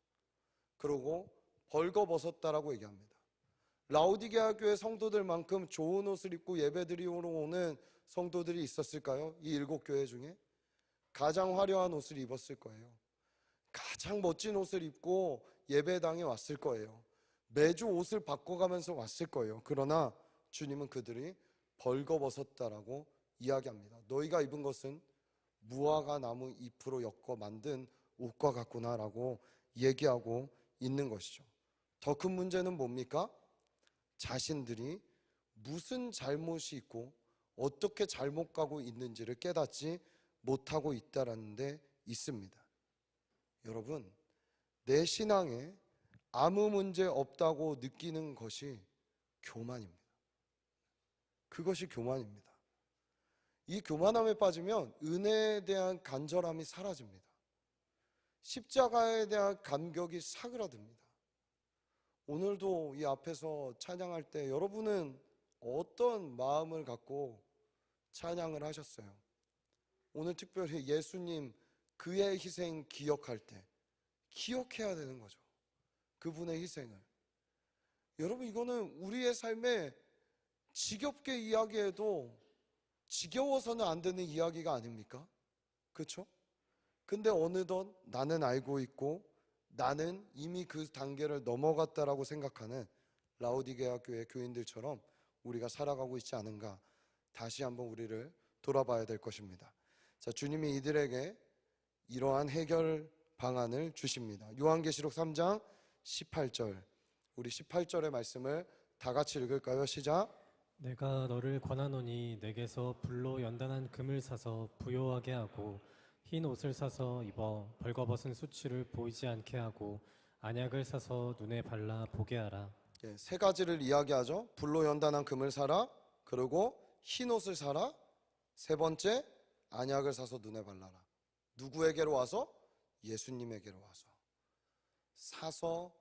그리고 벌거벗었다라고 얘기합니다. 라오디게아 교회 성도들만큼 좋은 옷을 입고 예배드리러 오는 성도들이 있었을까요? 이 7교회 중에 가장 화려한 옷을 입었을 거예요. 가장 멋진 옷을 입고 예배당에 왔을 거예요. 매주 옷을 바꿔가면서 왔을 거예요. 그러나 주님은 그들이 벌거벗었다라고 이야기합니다. 너희가 입은 것은 무화과 나무 잎으로 엮어 만든 옷과 같구나라고 얘기하고 있는 것이죠. 더 큰 문제는 뭡니까? 자신들이 무슨 잘못이 있고 어떻게 잘못 가고 있는지를 깨닫지 못하고 있다라는 데 있습니다. 여러분, 내 신앙에 아무 문제 없다고 느끼는 것이 교만입니다. 그것이 교만입니다. 이 교만함에 빠지면 은혜에 대한 간절함이 사라집니다. 십자가에 대한 감격이 사그라듭니다. 오늘도 이 앞에서 찬양할 때 여러분은 어떤 마음을 갖고 찬양을 하셨어요? 오늘 특별히 예수님 그의 희생 기억할 때 기억해야 되는 거죠. 그분의 희생을. 여러분, 이거는 우리의 삶에 지겹게 이야기해도 지겨워서는 안 되는 이야기가 아닙니까? 그렇죠? 근데 어느덧 나는 알고 있고 나는 이미 그 단계를 넘어갔다라고 생각하는 라오디게아 교회 교인들처럼 우리가 살아가고 있지 않은가, 다시 한번 우리를 돌아봐야 될 것입니다. 자, 주님이 이들에게 이러한 해결 방안을 주십니다. 요한계시록 3장 18절, 우리 18절의 말씀을 다 같이 읽을까요? 시작. 내가 너를 권하노니 내게서 불로 연단한 금을 사서 부요하게 하고 흰 옷을 사서 입어 벌거벗은 수치를 보이지 않게 하고 안약을 사서 눈에 발라 보게 하라. 예, 세 가지를 이야기하죠. 불로 연단한 금을 사라, 그리고 흰 옷을 사라, 세 번째 안약을 사서 눈에 발라라. 누구에게로 와서? 예수님에게로 와서. 사서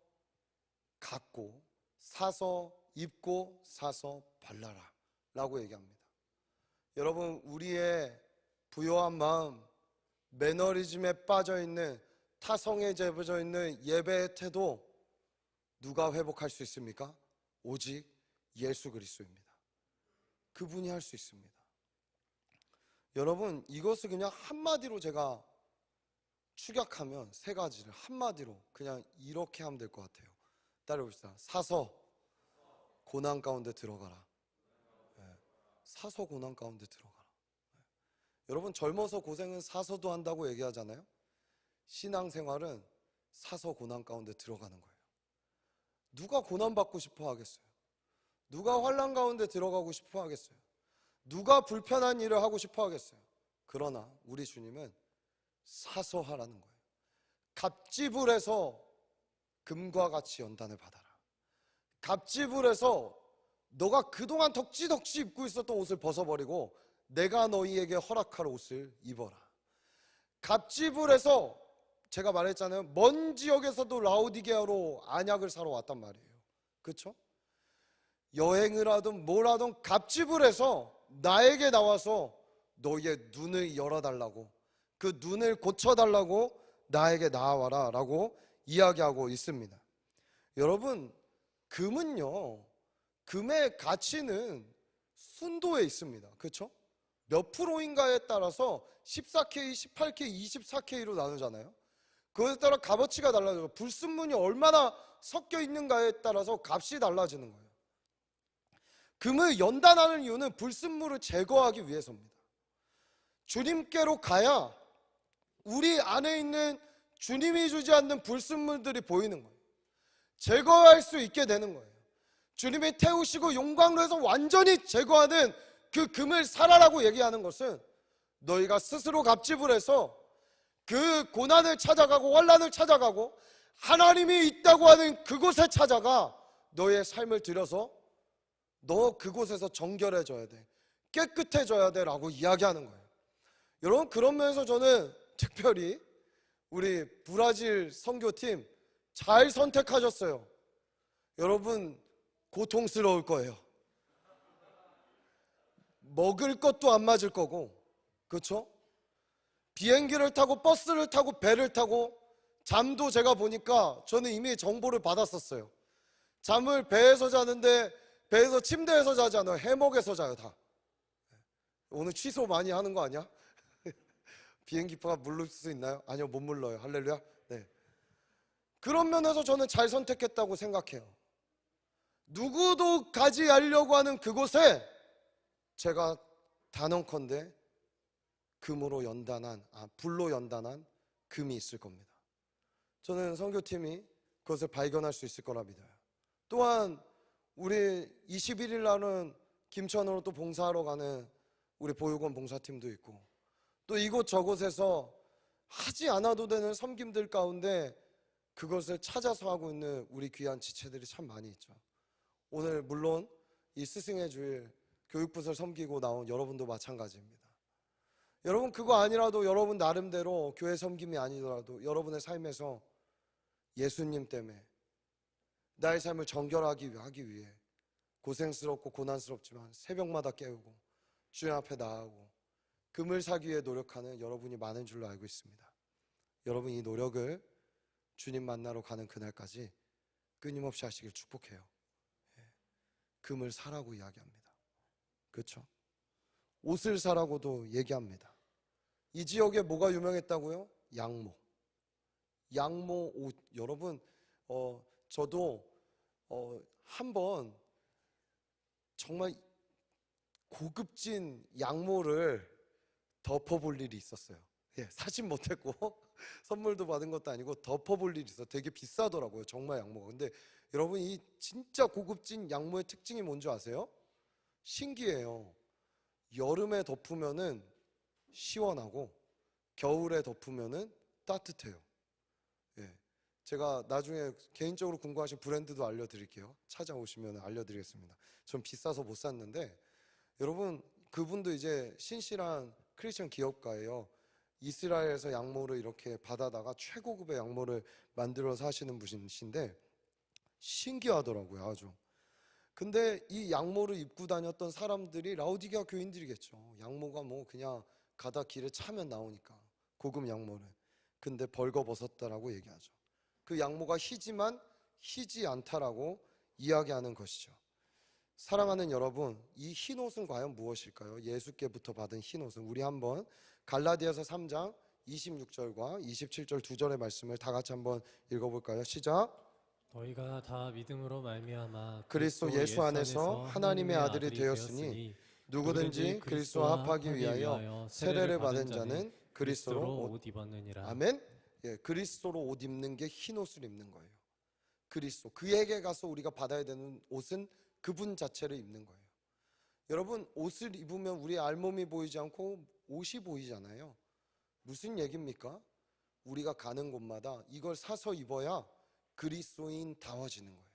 갖고, 사서 입고, 사서 발라라 라고 얘기합니다. 여러분, 우리의 부요한 마음, 매너리즘에 빠져있는, 타성에 재버져 있는 예배의 태도, 누가 회복할 수 있습니까? 오직 예수 그리스도입니다. 그분이 할 수 있습니다. 여러분, 이것을 그냥 한마디로 제가 축약하면 세 가지를 한마디로 그냥 이렇게 하면 될 것 같아요. 따라해봅시다. 사서 고난 가운데 들어가라. 네. 사서 고난 가운데 들어가라. 네. 여러분, 젊어서 고생은 사서도 한다고 얘기하잖아요. 신앙생활은 사서 고난 가운데 들어가는 거예요. 누가 고난받고 싶어 하겠어요? 누가 환난 가운데 들어가고 싶어 하겠어요? 누가 불편한 일을 하고 싶어 하겠어요? 그러나 우리 주님은 사서 하라는 거예요. 갑집을 해서 금과 같이 연단을 받아라. 갑집을 해서 너가 그동안 덕지덕지 입고 있었던 옷을 벗어버리고 내가 너희에게 허락할 옷을 입어라. 갑집을 해서, 제가 말했잖아요, 먼 지역에서도 라오디게아로 안약을 사러 왔단 말이에요. 그렇죠? 여행을 하든 뭘 하든 갑집을 해서 나에게 나와서 너희의 눈을 열어달라고, 그 눈을 고쳐달라고 나에게 나와라 라고 이야기하고 있습니다. 여러분, 금은요, 금의 가치는 순도에 있습니다. 그렇죠? 몇 프로인가에 따라서 14K, 18K, 24K로 나누잖아요. 그것에 따라 값어치가 달라져요. 불순물이 얼마나 섞여 있는가에 따라서 값이 달라지는 거예요. 금을 연단하는 이유는 불순물을 제거하기 위해서입니다. 주님께로 가야 우리 안에 있는 주님이 주지 않는 불순물들이 보이는 거예요. 제거할 수 있게 되는 거예요. 주님이 태우시고 용광로 해서 완전히 제거하는 그 금을 사라라고 얘기하는 것은 너희가 스스로 갑집을 해서 그 고난을 찾아가고 환난을 찾아가고 하나님이 있다고 하는 그곳에 찾아가 너의 삶을 들여서 너 그곳에서 정결해져야 돼, 깨끗해져야 돼 라고 이야기하는 거예요. 여러분, 그런 면에서 저는 특별히 우리 브라질 선교팀 잘 선택하셨어요. 여러분, 고통스러울 거예요. 먹을 것도 안 맞을 거고, 그렇죠? 비행기를 타고 버스를 타고 배를 타고, 잠도 제가 보니까 저는 이미 정보를 받았었어요. 잠을 배에서 자는데 배에서 침대에서 자지 않아요. 해먹에서 자요. 다. 오늘 취소 많이 하는 거 아니야? 비행기표가 물릴 수 있나요? 아니요, 못 물러요. 할렐루야. 네. 그런 면에서 저는 잘 선택했다고 생각해요. 누구도 가지 않으려고 하는 그곳에 제가 단언컨대 금으로 연단한, 불로 연단한 금이 있을 겁니다. 저는 선교팀이 그것을 발견할 수 있을 거라 믿어요. 또한 우리 21일 날은 김천으로 또 봉사하러 가는 우리 보육원 봉사팀도 있고, 또 이곳 저곳에서 하지 않아도 되는 섬김들 가운데 그것을 찾아서 하고 있는 우리 귀한 지체들이 참 많이 있죠. 오늘 물론 이 스승의 주일 교육부서를 섬기고 나온 여러분도 마찬가지입니다. 여러분, 그거 아니라도 여러분 나름대로 교회 섬김이 아니더라도 여러분의 삶에서 예수님 때문에 나의 삶을 정결하기 위해 고생스럽고 고난스럽지만 새벽마다 깨우고 주님 앞에 나아가고 금을 사기 위해 노력하는 여러분이 많은 줄로 알고 있습니다. 여러분, 이 노력을 주님 만나러 가는 그날까지 끊임없이 하시길 축복해요. 금을 사라고 이야기합니다. 그렇죠? 옷을 사라고도 얘기합니다. 이 지역에 뭐가 유명했다고요? 양모. 양모 옷. 여러분, 저도 한번 정말 고급진 양모를 덮어볼 일이 있었어요. 사진 못했고 선물도 받은 것도 아니고 덮어볼 일이 있어요. 되게 비싸더라고요, 정말 양모가. 근데 여러분, 이 진짜 고급진 양모의 특징이 뭔지 아세요? 신기해요. 여름에 덮으면은 시원하고 겨울에 덮으면은 따뜻해요. 제가 나중에 개인적으로 궁금하신 브랜드도 알려드릴게요. 찾아오시면 알려드리겠습니다. 전 비싸서 못 샀는데, 여러분, 그분도 이제 신실한 크리스천 기업가예요. 이스라엘에서 양모를 이렇게 받아다가 최고급의 양모를 만들어서 하시는 분이신데 신기하더라고요, 아주. 근데 이 양모를 입고 다녔던 사람들이 라우디게아 교인들이겠죠. 양모가 뭐 그냥 가다 길에 차면 나오니까, 고급 양모를. 근데 벌거벗었다라고 얘기하죠. 그 양모가 희지만 희지 않다라고 이야기하는 것이죠. 사랑하는 여러분, 이 흰옷은 과연 무엇일까요? 예수께부터 받은 흰옷은. 우리 한번 갈라디아서 3장 26절과 27절 두 절의 말씀을 다 같이 한번 읽어볼까요? 시작. 너희가 다 믿음으로 말미암아 그리스도 예수 안에서 하나님의 아들이 되었으니 누구든지 그리스도와 합하기 위하여 세례를 받은 자는 그리스도로 옷 입었느니라. 아멘. 그리스도로 옷 입는 게 흰옷을 입는 거예요. 그리스도, 그에게 가서 우리가 받아야 되는 옷은 그분 자체를 입는 거예요. 여러분, 옷을 입으면 우리의 알몸이 보이지 않고 옷이 보이잖아요. 무슨 얘기입니까? 우리가 가는 곳마다 이걸 사서 입어야 그리스도인다워지는 거예요.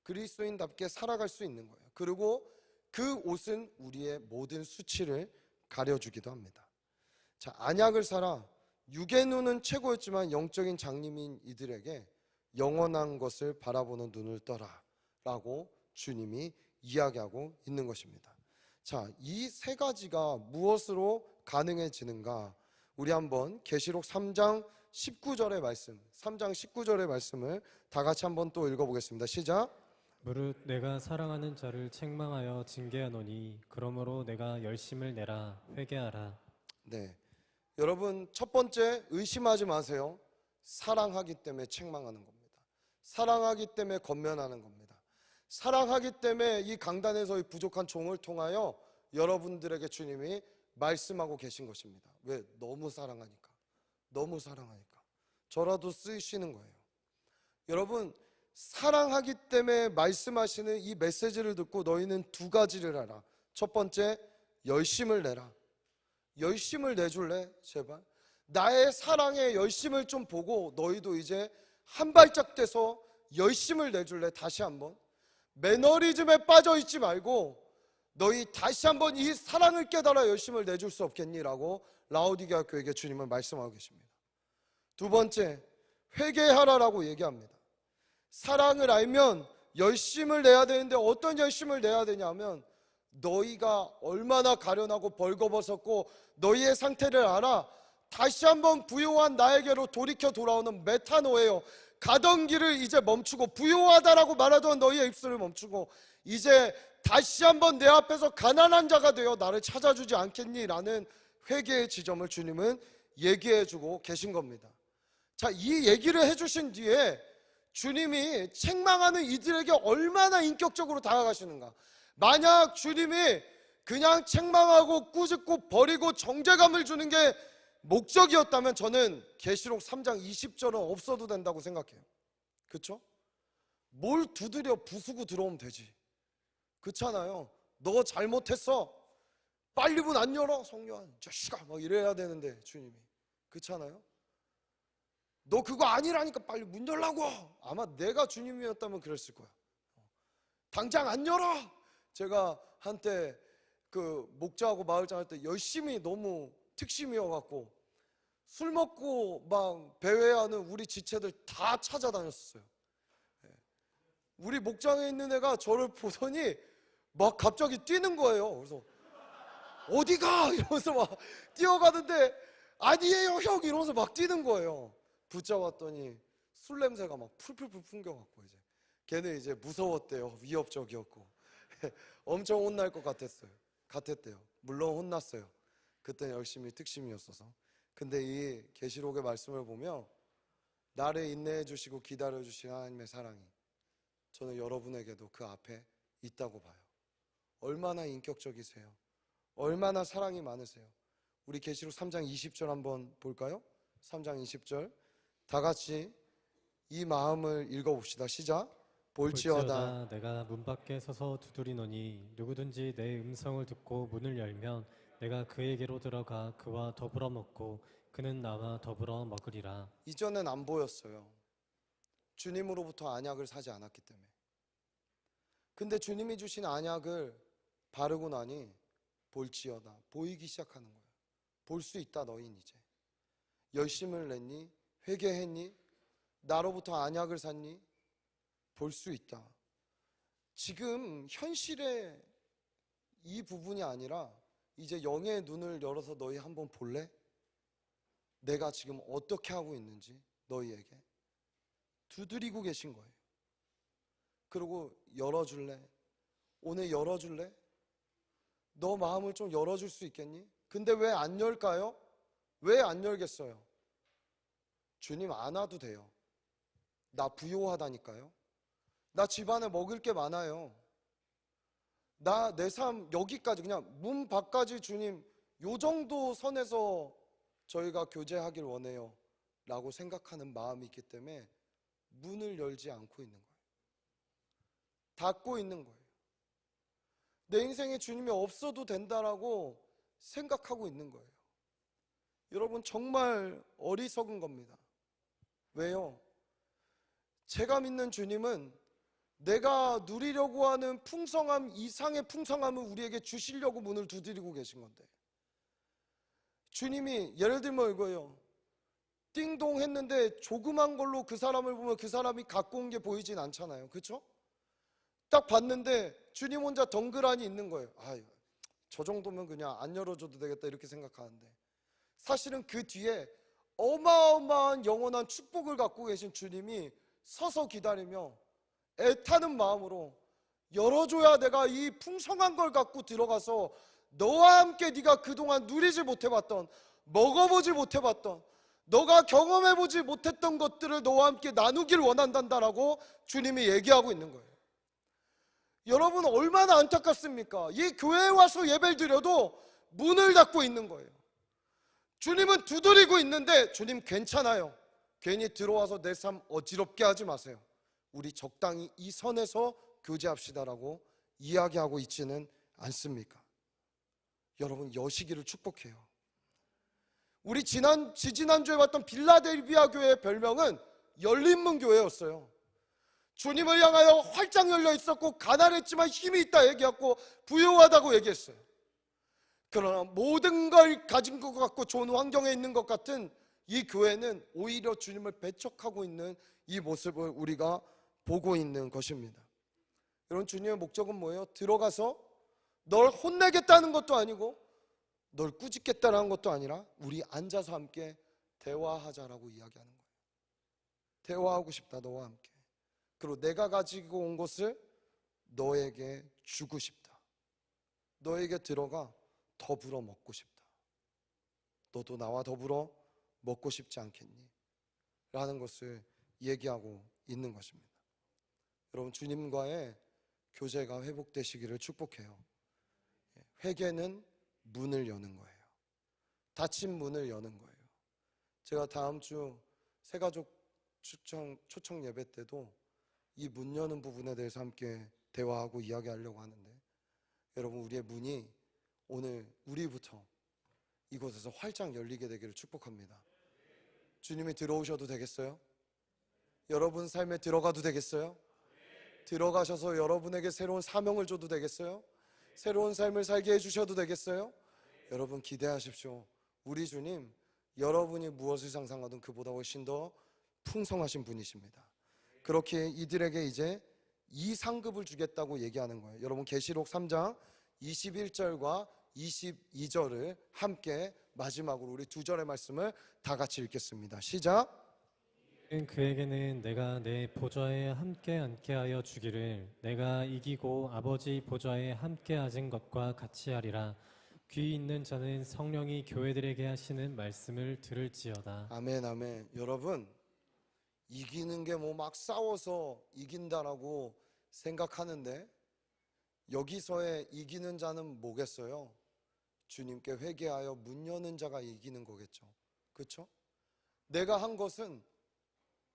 그리스도인답게 살아갈 수 있는 거예요. 그리고 그 옷은 우리의 모든 수치를 가려주기도 합니다. 자, 안약을 사라. 육의 눈은 최고였지만 영적인 장님인 이들에게 영원한 것을 바라보는 눈을 떠라 라고 주님이 이야기하고 있는 것입니다. 자, 이 세 가지가 무엇으로 가능해지는가? 우리 한번 계시록 3장 19절의 말씀, 3장 19절의 말씀을 다 같이 한번 또 읽어보겠습니다. 시작. 무릇 내가 사랑하는 자를 책망하여 징계하노니 그러므로 내가 열심을 내라. 회개하라. 네, 여러분, 첫 번째, 의심하지 마세요. 사랑하기 때문에 책망하는 겁니다. 사랑하기 때문에 권면하는 겁니다. 사랑하기 때문에 이 강단에서의 부족한 종을 통하여 여러분들에게 주님이 말씀하고 계신 것입니다. 왜? 너무 사랑하니까. 너무 사랑하니까. 저라도 쓰시는 거예요. 여러분, 사랑하기 때문에 말씀하시는 이 메시지를 듣고 너희는 두 가지를 하라. 첫 번째, 열심을 내라. 열심을 내줄래? 제발. 나의 사랑의 열심을 좀 보고 너희도 이제 한 발짝 떼서 열심을 내줄래? 다시 한번. 매너리즘에 빠져 있지 말고 너희 다시 한번 이 사랑을 깨달아 열심을 내줄 수 없겠니? 라고 라우디게아 교회에게 주님은 말씀하고 계십니다. 두 번째, 회개하라라고 얘기합니다. 사랑을 알면 열심을 내야 되는데 어떤 열심을 내야 되냐면 너희가 얼마나 가련하고 벌거벗었고 너희의 상태를 알아. 다시 한번 부요한 나에게로 돌이켜 돌아오는 메타노예요. 가던 길을 이제 멈추고 부요하다라고 말하던 너희의 입술을 멈추고 이제 다시 한번 내 앞에서 가난한 자가 되어 나를 찾아주지 않겠니? 라는 회개의 지점을 주님은 얘기해주고 계신 겁니다. 자, 이 얘기를 해주신 뒤에 주님이 책망하는 이들에게 얼마나 인격적으로 다가가시는가. 만약 주님이 그냥 책망하고 꾸짖고 버리고 정죄감을 주는 게 목적이었다면 저는 계시록 3장 20절은 없어도 된다고 생각해요. 그렇죠? 뭘 두드려 부수고 들어오면 되지. 그렇잖아요. 너 잘못했어. 빨리 문 안 열어. 성령아 자식아 막 이래야 되는데 주님이. 그렇잖아요. 너 그거 아니라니까 빨리 문 열라고. 아마 내가 주님이었다면 그랬을 거야. 당장 안 열어. 제가 한때 그 목자하고 마을장 할 때 열심히 너무 특심이어갖고 술 먹고 막 배회하는 우리 지체들 다 찾아다녔었어요. 우리 목장에 있는 애가 저를 보더니 막 갑자기 뛰는 거예요. 그래서 어디가? 이러면서 막 뛰어가는데 아니에요 형 이러면서 막 뛰는 거예요. 붙잡았더니 술 냄새가 막 풀풀풀 풍겨갖고 이제 걔는 이제 무서웠대요. 위협적이었고 엄청 혼날 것 같았대요. 물론 혼났어요. 그때 열심히 특심이었어서. 근데 이 계시록의 말씀을 보면 나를 인내해 주시고 기다려 주신 하나님의 사랑이 저는 여러분에게도 그 앞에 있다고 봐요. 얼마나 인격적이세요? 얼마나 사랑이 많으세요? 우리 계시록 3장 20절 한번 볼까요? 3장 20절 다 같이 이 마음을 읽어봅시다. 시작. 볼지어다 내가 문 밖에 서서 두드리노니 누구든지 내 음성을 듣고 문을 열면 내가 그에게로 들어가 그와 더불어 먹고 그는 나와 더불어 먹으리라. 이전엔 안 보였어요. 주님으로부터 안약을 사지 않았기 때문에. 근데 주님이 주신 안약을 바르고 나니 볼지어다 보이기 시작하는 거예요. 볼 수 있다. 너희는 이제 열심을 냈니? 회개했니? 나로부터 안약을 샀니? 볼 수 있다. 지금 현실의 이 부분이 아니라 이제 영의 눈을 열어서 너희 한번 볼래? 내가 지금 어떻게 하고 있는지 너희에게 두드리고 계신 거예요. 그리고 열어줄래? 오늘 열어줄래? 너 마음을 좀 열어줄 수 있겠니? 근데 왜 안 열까요? 왜 안 열겠어요? 주님 안 와도 돼요. 나 부요하다니까요. 나 집안에 먹을 게 많아요. 나 내 삶 여기까지 그냥 문 밖까지 주님 요 정도 선에서 저희가 교제하길 원해요 라고 생각하는 마음이 있기 때문에 문을 열지 않고 있는 거예요. 닫고 있는 거예요. 내 인생에 주님이 없어도 된다라고 생각하고 있는 거예요. 여러분 정말 어리석은 겁니다. 왜요? 제가 믿는 주님은 내가 누리려고 하는 풍성함 이상의 풍성함을 우리에게 주시려고 문을 두드리고 계신 건데, 주님이 예를 들면 이거예요. 띵동 했는데 조그만 걸로 그 사람을 보면 그 사람이 갖고 온 게 보이진 않잖아요. 그렇죠? 딱 봤는데 주님 혼자 덩그러니 있는 거예요. 저 정도면 그냥 안 열어줘도 되겠다 이렇게 생각하는데, 사실은 그 뒤에 어마어마한 영원한 축복을 갖고 계신 주님이 서서 기다리며 애타는 마음으로 열어줘야 내가 이 풍성한 걸 갖고 들어가서 너와 함께 네가 그동안 누리지 못해봤던, 먹어보지 못해봤던, 너가 경험해보지 못했던 것들을 너와 함께 나누길 원한단다라고 주님이 얘기하고 있는 거예요. 여러분 얼마나 안타깝습니까? 이 교회에 와서 예배를 드려도 문을 닫고 있는 거예요. 주님은 두드리고 있는데 주님 괜찮아요. 괜히 들어와서 내 삶 어지럽게 하지 마세요. 우리 적당히 이 선에서 교제합시다라고 이야기하고 있지는 않습니까? 여러분 여시기를 축복해요. 우리 지지난주에 봤던 빌라델비아 교회의 별명은 열린문 교회였어요. 주님을 향하여 활짝 열려 있었고 가난했지만 힘이 있다 얘기했고 부유하다고 얘기했어요. 그러나 모든 걸 가진 것 같고 좋은 환경에 있는 것 같은 이 교회는 오히려 주님을 배척하고 있는 이 모습을 우리가 보고 있는 것입니다. 여러분 주님의 목적은 뭐예요? 들어가서 널 혼내겠다는 것도 아니고 널 꾸짖겠다는 것도 아니라 우리 앉아서 함께 대화하자라고 이야기하는 거예요. 대화하고 싶다 너와 함께. 그리고 내가 가지고 온 것을 너에게 주고 싶다. 너에게 들어가 더불어 먹고 싶다. 너도 나와 더불어 먹고 싶지 않겠니? 라는 것을 얘기하고 있는 것입니다. 여러분 주님과의 교제가 회복되시기를 축복해요. 회개는 문을 여는 거예요. 닫힌 문을 여는 거예요. 제가 다음 주 새가족 초청 예배 때도 이 문 여는 부분에 대해서 함께 대화하고 이야기하려고 하는데, 여러분 우리의 문이 오늘 우리부터 이곳에서 활짝 열리게 되기를 축복합니다. 주님이 들어오셔도 되겠어요? 여러분 삶에 들어가도 되겠어요? 들어가셔서 여러분에게 새로운 사명을 줘도 되겠어요? 새로운 삶을 살게 해주셔도 되겠어요? 여러분 기대하십시오. 우리 주님 여러분이 무엇을 상상하든 그보다 훨씬 더 풍성하신 분이십니다. 그렇게 이들에게 이제 이 상급을 주겠다고 얘기하는 거예요. 여러분 계시록 3장 21절과 22절을 함께 마지막으로 우리 두 절의 말씀을 다 같이 읽겠습니다. 시작. 그에게는 내가 내 보좌에 함께 앉게 하여 주기를 내가 이기고 아버지 보좌에 함께 앉은 것과 같이 하리라. 귀 있는 자는 성령이 교회들에게 하시는 말씀을 들을지어다. 아멘, 아멘. 여러분, 이기는 게 뭐 막 싸워서 이긴다라고 생각하는데 여기서의 이기는 자는 뭐겠어요? 주님께 회개하여 문 여는 자가 이기는 거겠죠. 그렇죠? 내가 한 것은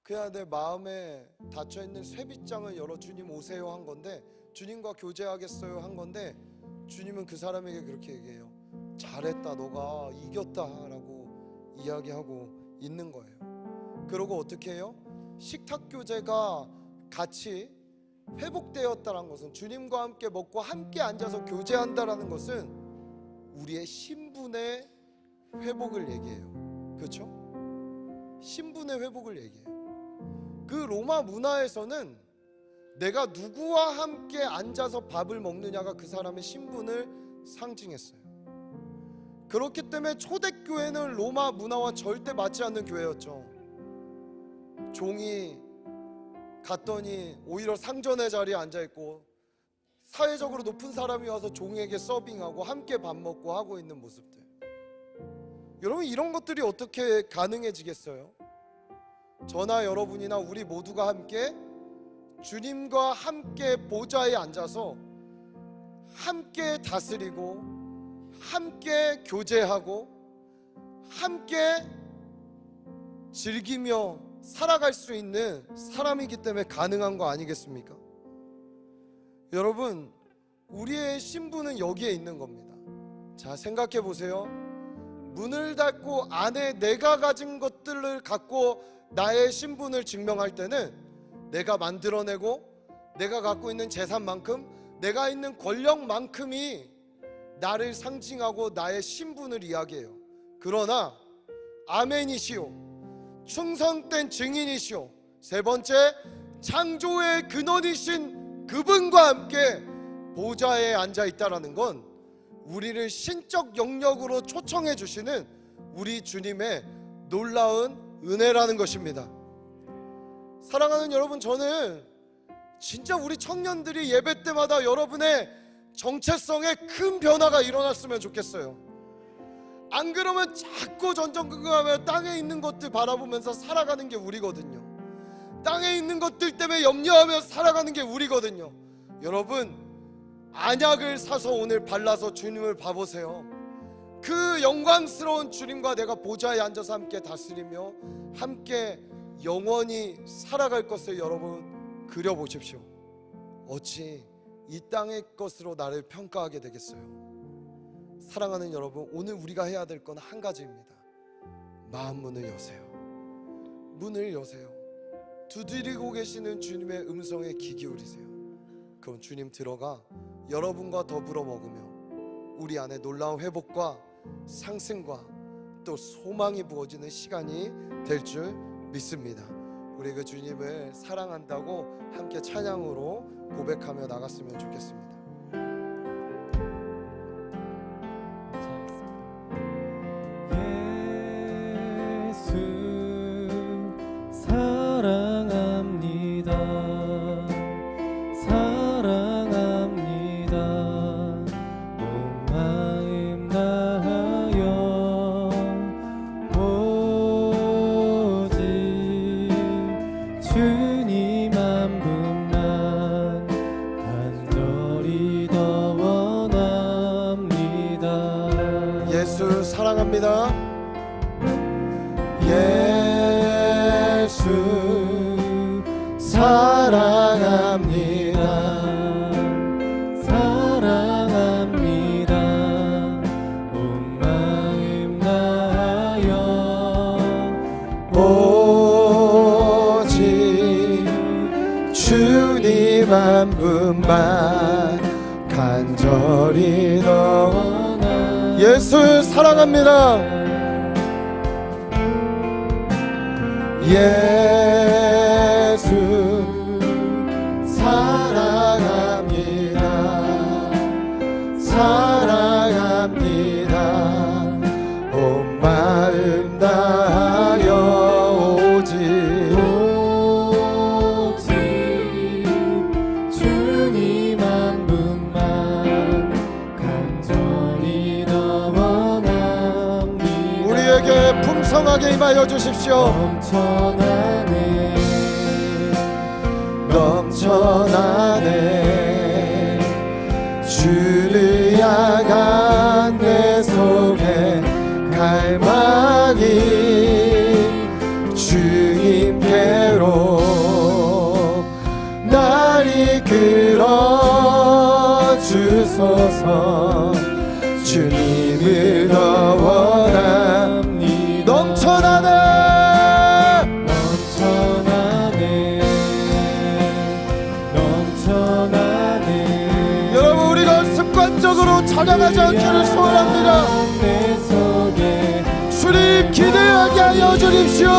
그냥 내 마음에 닫혀있는 쇠빗장을 열어 주님 오세요 한 건데, 주님과 교제하겠어요 한 건데, 주님은 그 사람에게 그렇게 얘기해요. 잘했다, 너가 이겼다 라고 이야기하고 있는 거예요. 그러고 어떻게 해요? 식탁교제가 같이 회복되었다는 것은, 주님과 함께 먹고 함께 앉아서 교제한다라는 것은 우리의 신분의 회복을 얘기해요. 그렇죠? 신분의 회복을 얘기해요. 그 로마 문화에서는 내가 누구와 함께 앉아서 밥을 먹느냐가 그 사람의 신분을 상징했어요. 그렇기 때문에 초대교회는 로마 문화와 절대 맞지 않는 교회였죠. 종이 갔더니 오히려 상전의 자리에 앉아있고, 사회적으로 높은 사람이 와서 종에게 서빙하고 함께 밥 먹고 하고 있는 모습들. 여러분, 이런 것들이 어떻게 가능해지겠어요? 저나 여러분이나 우리 모두가 함께 주님과 함께 보좌에 앉아서 함께 다스리고 함께 교제하고 함께 즐기며 살아갈 수 있는 사람이기 때문에 가능한 거 아니겠습니까? 여러분, 우리의 신분은 여기에 있는 겁니다. 자, 생각해 보세요. 문을 닫고 안에 내가 가진 것들을 갖고 나의 신분을 증명할 때는 내가 만들어내고 내가 갖고 있는 재산만큼, 내가 있는 권력만큼이 나를 상징하고 나의 신분을 이야기해요. 그러나 아멘이시오, 충성된 증인이시오, 세 번째 창조의 근원이신 그분과 함께 보좌에 앉아있다라는 건 우리를 신적 영역으로 초청해 주시는 우리 주님의 놀라운 은혜라는 것입니다. 사랑하는 여러분, 저는 진짜 우리 청년들이 예배 때마다 여러분의 정체성에 큰 변화가 일어났으면 좋겠어요. 안 그러면 자꾸 전전긍긍하며 땅에 있는 것들 바라보면서 살아가는 게 우리거든요. 땅에 있는 것들 때문에 염려하며 살아가는 게 우리거든요. 여러분, 안약을 사서 오늘 발라서 주님을 봐보세요. 그 영광스러운 주님과 내가 보좌에 앉아서 함께 다스리며 함께 영원히 살아갈 것을 여러분 그려보십시오. 어찌 이 땅의 것으로 나를 평가하게 되겠어요? 사랑하는 여러분, 오늘 우리가 해야 될 건 한 가지입니다. 마음 문을 여세요. 문을 여세요. 두드리고 계시는 주님의 음성에 귀 기울이세요. 그럼 주님 들어가 여러분과 더불어 먹으며 우리 안에 놀라운 회복과 상승과 또 소망이 부어지는 시간이 될 줄 믿습니다. 우리 그 주님을 사랑한다고 함께 찬양으로 고백하며 나갔으면 좋겠습니다. 예수 사랑합니다. 사랑합니다. 온 마음 다하여 오직 주님 한 분만 간절히 더 원합니다. 예수 사랑합니다. 예수 사랑합니다. 사랑합니다. 온 마음 다하여 오직 주님 한 분만 간절히 더 원합니다. 예수 사랑합니다. 예수 사랑합니다. 사랑합니다. 온 마음 다하여 오직 풍성하게 임하여 주십시오. 넘쳐나네 주를 향한 내 속에 갈망이 주님께로 날 이끌어 주소서. 주님을 더 원합니다. 넘쳐나네 여러분, 우리가 습관적으로 찬양하지 않기를 소원합니다. 주님 기대하게 하여 주십시오.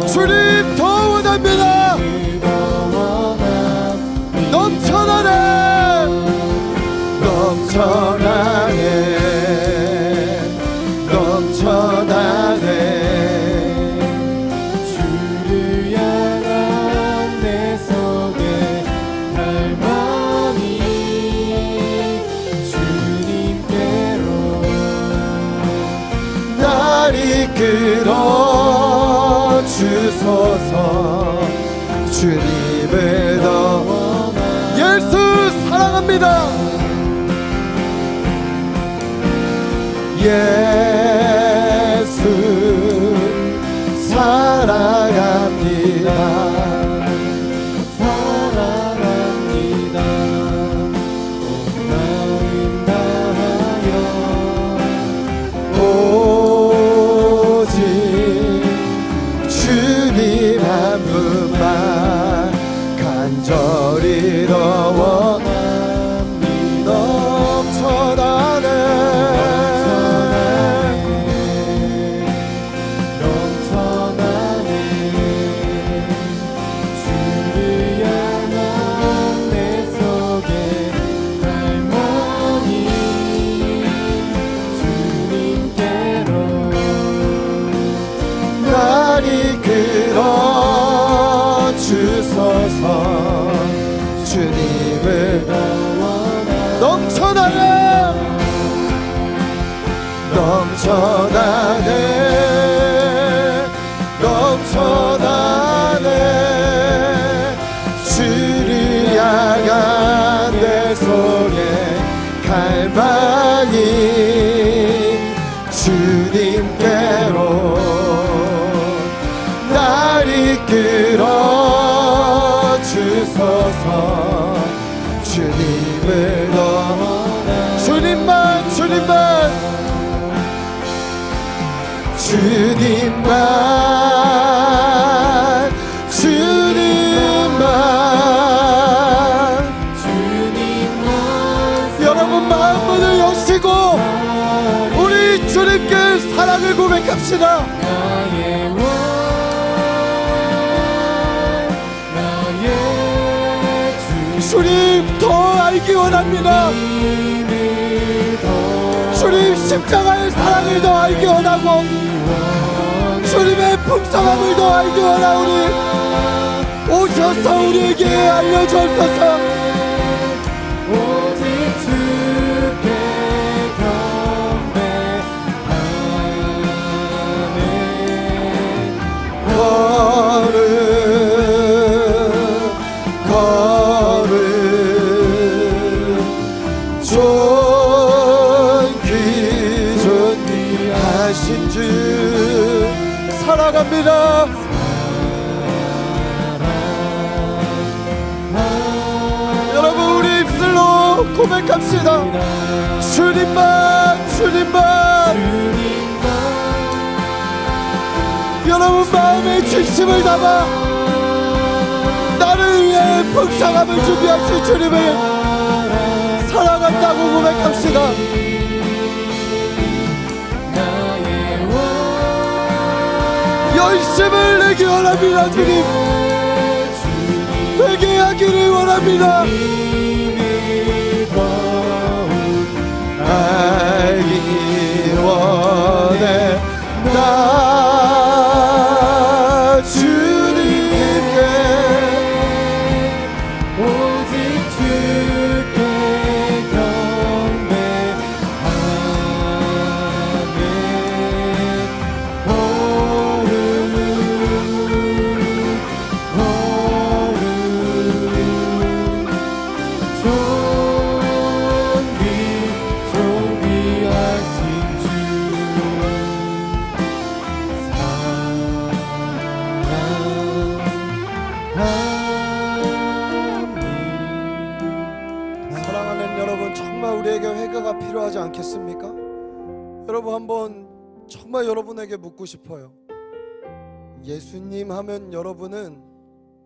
주님 더 원합니다. 넘쳐나네 넘쳐나네 주를 향한 내 속에 갈망이 주님께로 날 이끌어 주소서. 주님을 더 예수 사랑합니다. 예수 사랑합니다. 오직 주님 한 분만 간절히 더 원합니다. 넘쳐나네 주를 향한 내 속에 갈망이 주님께로 날 이끌어 주소서. 주님을 넘쳐나네 주를 향한 내 속에 갈망이 주님께로 날 이끌어 주소서. 주님을 더 주님만 여러분, 마음문을 여시고 우리 주님께 사랑을 고백합시다. 주님 더 알기 원합니다. 주님 십자가의 사랑을 더 알기 원하고 주님의 풍성함을 더 알기 원하오니 오셔서 우리에게 알려주옵소서. 오직 주께 경배하네 걸음 존귀하신 주 사랑합니다. 여러분, 우리 입술로 고백합시다. 주님만 여러분, 마음의 진심을 담아 나를 위해 풍성함을 준비하신 주님을 사랑한다고 고백합시다. 열심을 내기 원합니다. 주님 회개하기를 원합니다. 알기 원해 나 주님께 오직 여러분 한번 정말 여러분에게 묻고 싶어요. 예수님 하면 여러분은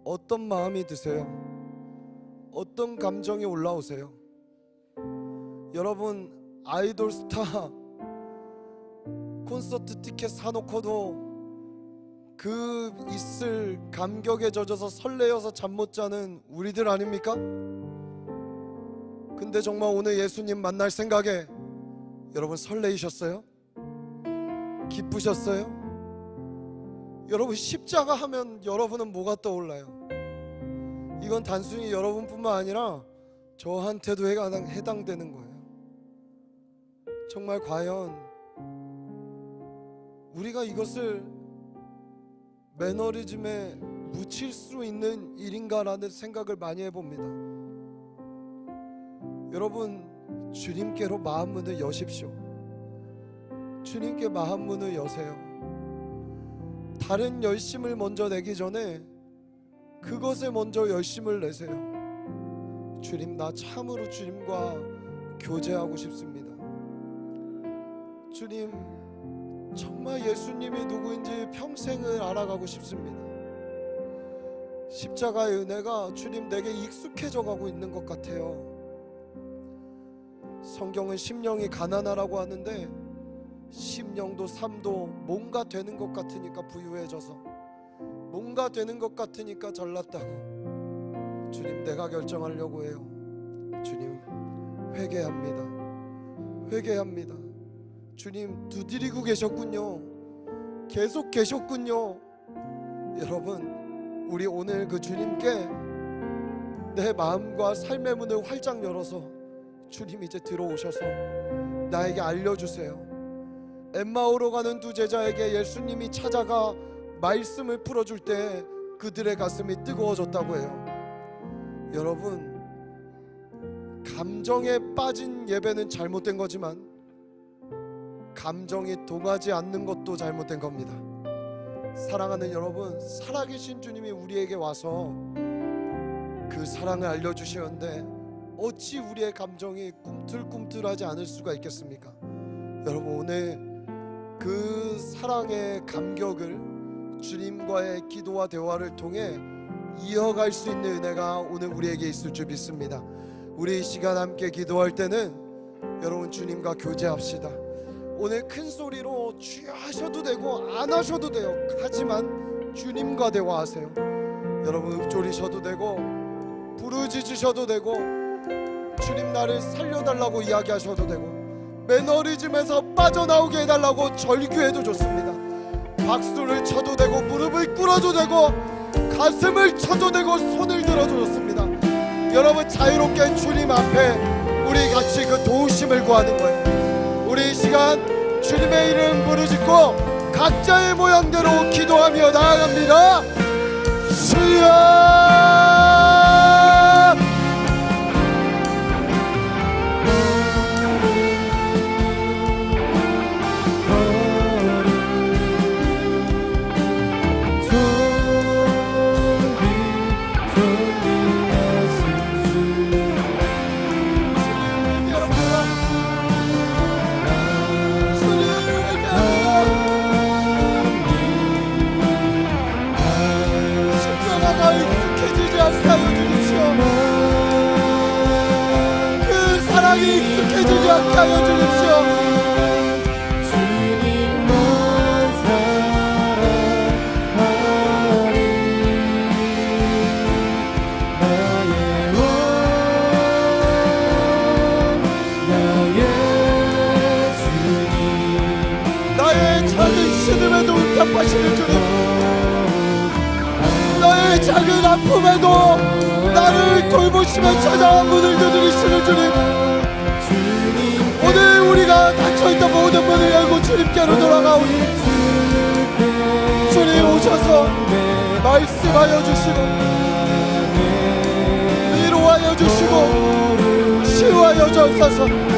어떤 마음이 드세요? 어떤 감정이 올라오세요? 여러분 아이돌 스타 콘서트 티켓 사놓고도 그 있을 감격에 젖어서 설레어서 잠 못 자는 우리들 아닙니까? 근데 정말 오늘 예수님 만날 생각에 여러분 설레이셨어요? 기쁘셨어요? 여러분 십자가 하면 여러분은 뭐가 떠올라요? 이건 단순히 여러분뿐만 아니라 저한테도 해당되는 거예요. 정말 과연 우리가 이것을 매너리즘에 묻힐 수 있는 일인가라는 생각을 많이 해봅니다. 여러분 주님께로 마음 문을 여십시오. 주님께 마음 문을 여세요. 다른 열심을 먼저 내기 전에 그것에 먼저 열심을 내세요. 주님, 나 참으로 주님과 교제하고 싶습니다. 주님, 정말 예수님이 누구인지 평생을 알아가고 싶습니다. 십자가의 은혜가 주님 내게 익숙해져 가고 있는 것 같아요. 성경은 심령이 가난하라고 하는데 심령도 삶도 뭔가 되는 것 같으니까 부유해져서, 뭔가 되는 것 같으니까 잘났다고. 주님, 내가 결정하려고 해요. 주님, 회개합니다. 회개합니다. 주님, 두드리고 계셨군요. 계속 계셨군요. 여러분, 우리 오늘 그 주님께 내 마음과 삶의 문을 활짝 열어서 주님 이제 들어오셔서 나에게 알려주세요. 엠마오로 가는 두 제자에게 예수님이 찾아가 말씀을 풀어줄 때 그들의 가슴이 뜨거워졌다고 해요. 여러분, 감정에 빠진 예배는 잘못된 거지만 감정이 동하지 않는 것도 잘못된 겁니다. 사랑하는 여러분, 살아계신 주님이 우리에게 와서 그 사랑을 알려주시는데 어찌 우리의 감정이 꿈틀꿈틀하지 않을 수가 있겠습니까? 여러분, 오늘 그 사랑의 감격을 주님과의 기도와 대화를 통해 이어갈 수 있는 은혜가 오늘 우리에게 있을 줄 믿습니다. 우리 이 시간 함께 기도할 때는 여러분 주님과 교제합시다. 오늘 큰 소리로 주여 하셔도 되고 안 하셔도 돼요. 하지만 주님과 대화하세요. 여러분 읊조리셔도 되고 부르짖으셔도 되고 주님 나를 살려달라고 이야기하셔도 되고 매너리즘에서 빠져나오게 해달라고 절규해도 좋습니다. 박수를 쳐도 되고 무릎을 꿇어도 되고 가슴을 쳐도 되고 손을 들어도 좋습니다. 여러분 자유롭게 주님 앞에 우리 같이 그 도우심을 구하는 거예요. 우리 이 시간 주님의 이름 부르짖고 각자의 모양대로 기도하며 나아갑니다. 주여, 익숙해지지 않게 하여 주십시오. 주님만 사랑하리 나의 원 나의 주님, 나의 작은 신음에도 응답하시는 주님, 나의 작은 아픔에도 나를 돌보시며 찾아와 문을 두드리시는 주님, 오늘 우리가 닫혀있던 모든 문을 열고 주님께로 돌아가오니 주님 오셔서 말씀하여 주시고 위로하여 주시고 치유하여 주옵소서.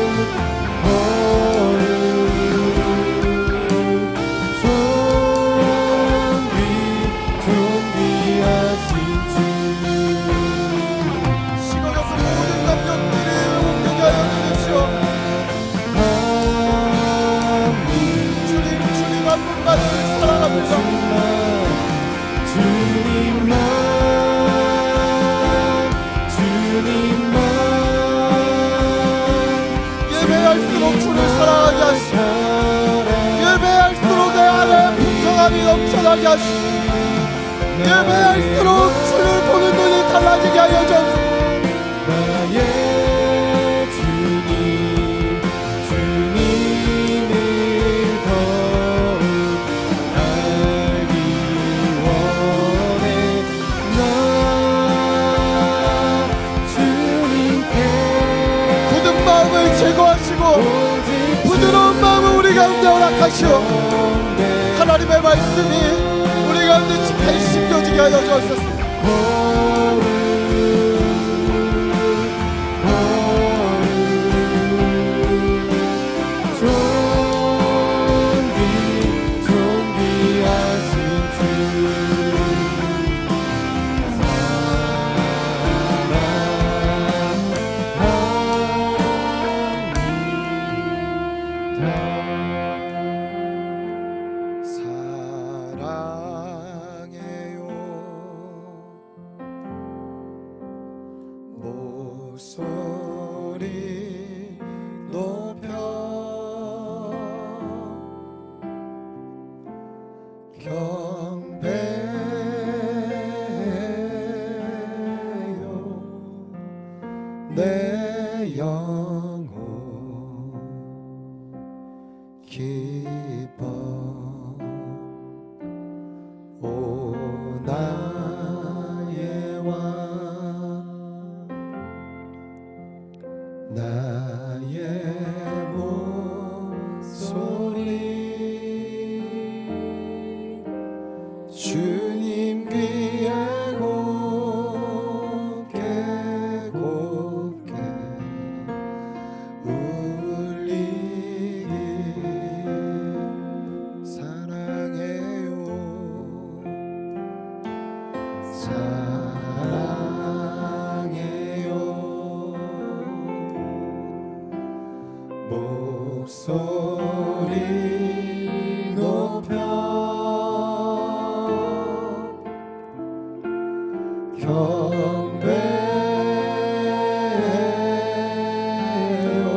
사랑이 넘쳐나게 하시고 예배할수록 주를 보는 눈이 달라지게 하여 주옵소서. 나의 주님, 주님을 더욱 알기 원해. 나 주님께 굳은 마음을 제거하시고 부드러운 마음을 우리 가운데 허락하시오. 하나님의 말씀이 우리 가운데 깊이 심겨지게 하여 주옵소서. 목소리 높여 경배해요. 내 영혼 기뻐 오 나의 왕 나의 목소리 주님 귀에 곱게 곱게 울리기 사랑해요 사랑해요. 목소리 높여 경배해요.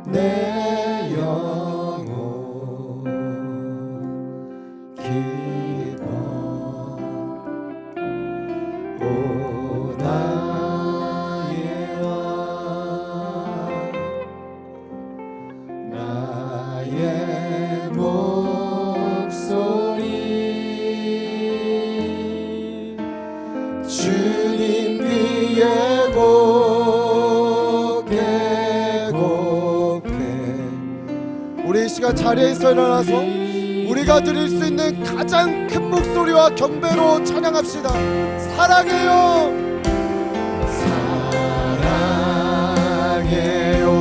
내 영혼 기뻐 오 나의 왕 나의 목소리 주님 귀에 곱게 곱게 우리 이 시간 자리에서 일어나서 우리가 드릴 수 있는 가장 큰 목소리와 경배로 찬양합시다. 사랑해요 사랑해요.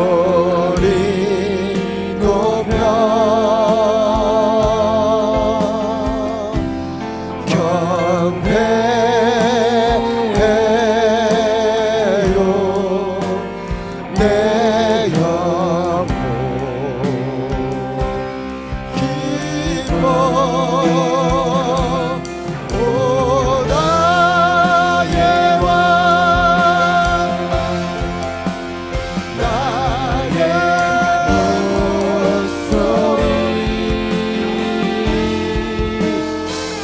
목소리 높여 경배해요. 내 영혼 기뻐 오 나의 왕 나의 목소리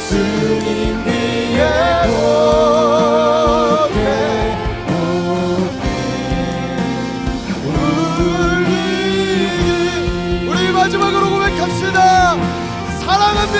주님 귀에 곱게 울리기 우리 마지막으로 고백합시다. 사랑합니다.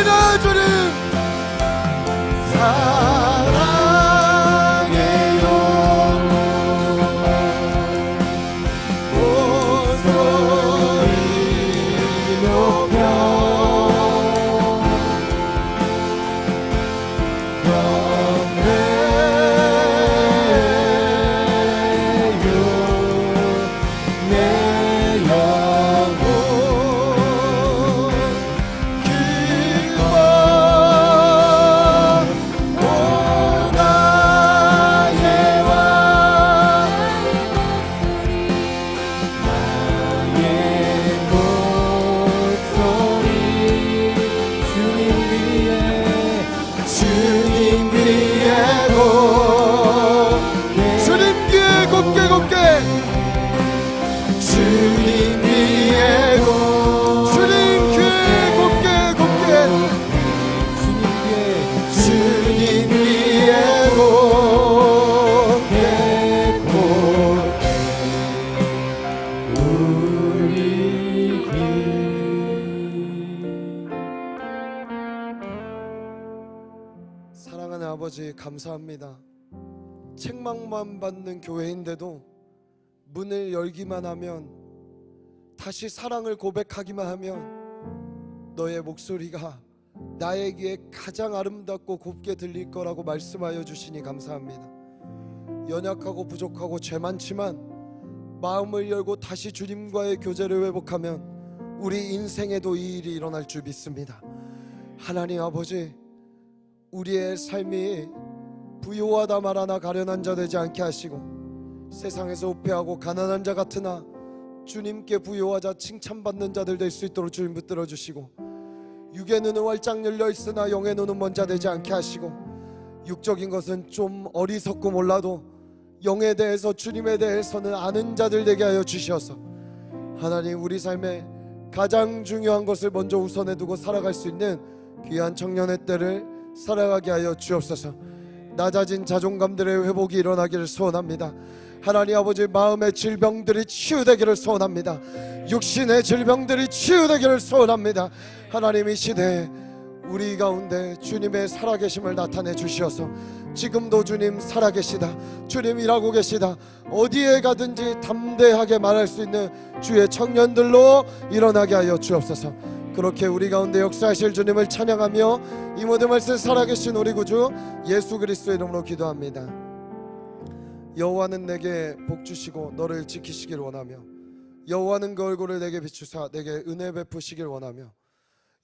하나님 아버지 감사합니다. 책망만 받는 교회인데도 문을 열기만 하면, 다시 사랑을 고백하기만 하면 너의 목소리가 나에게 가장 아름답고 곱게 들릴 거라고 말씀하여 주시니 감사합니다. 연약하고 부족하고 죄 많지만 마음을 열고 다시 주님과의 교제를 회복하면 우리 인생에도 이 일이 일어날 줄 믿습니다. 하나님 아버지, 우리의 삶이 부요하다 말하나 가련한 자 되지 않게 하시고, 세상에서 우패하고 가난한 자 같으나 주님께 부요하자 칭찬받는 자들 될 수 있도록 주님 붙들어 주시고, 육의 눈은 활짝 열려 있으나 영의 눈은 먼 자 되지 않게 하시고, 육적인 것은 좀 어리석고 몰라도 영에 대해서, 주님에 대해서는 아는 자들 되게 하여 주시어서 하나님, 우리 삶에 가장 중요한 것을 먼저 우선에 두고 살아갈 수 있는 귀한 청년의 때를 살아가게 하여 주옵소서. 낮아진 자존감들의 회복이 일어나기를 소원합니다. 하나님 아버지, 마음의 질병들이 치유되기를 소원합니다. 육신의 질병들이 치유되기를 소원합니다. 하나님, 이 시대에 우리 가운데 주님의 살아계심을 나타내 주시어서 지금도 주님 살아계시다, 주님 일하고 계시다, 어디에 가든지 담대하게 말할 수 있는 주의 청년들로 일어나게 하여 주옵소서. 그렇게 우리 가운데 역사하실 주님을 찬양하며 이 모든 말씀 살아계신 우리 구주 예수 그리스도의 이름으로 기도합니다. 여호와는 내게 복 주시고 너를 지키시길 원하며, 여호와는 그 얼굴을 내게 비추사 내게 은혜 베푸시길 원하며,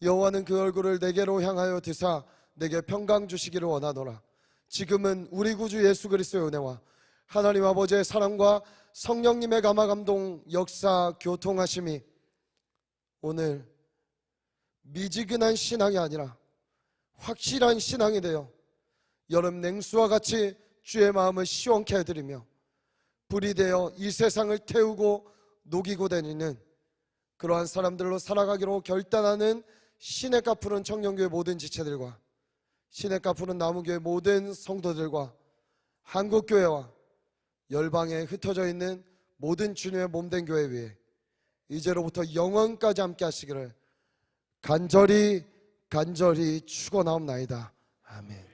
여호와는 그 얼굴을 내게로 향하여 드사 내게 평강 주시기를 원하노라. 지금은 우리 구주 예수 그리스도의 은혜와 하나님 아버지의 사랑과 성령님의 감화 감동 역사 교통하심이 오늘 미지근한 신앙이 아니라 확실한 신앙이 되어 여름 냉수와 같이 주의 마음을 시원케 해드리며 불이 되어 이 세상을 태우고 녹이고 다니는 그러한 사람들로 살아가기로 결단하는 시냇가 푸른 청년교회 모든 지체들과 시냇가 푸른 나무교회 모든 성도들과 한국교회와 열방에 흩어져 있는 모든 주님의 몸된 교회 위에 이제로부터 영원까지 함께 하시기를 간절히 축원하옵나이다. 아멘.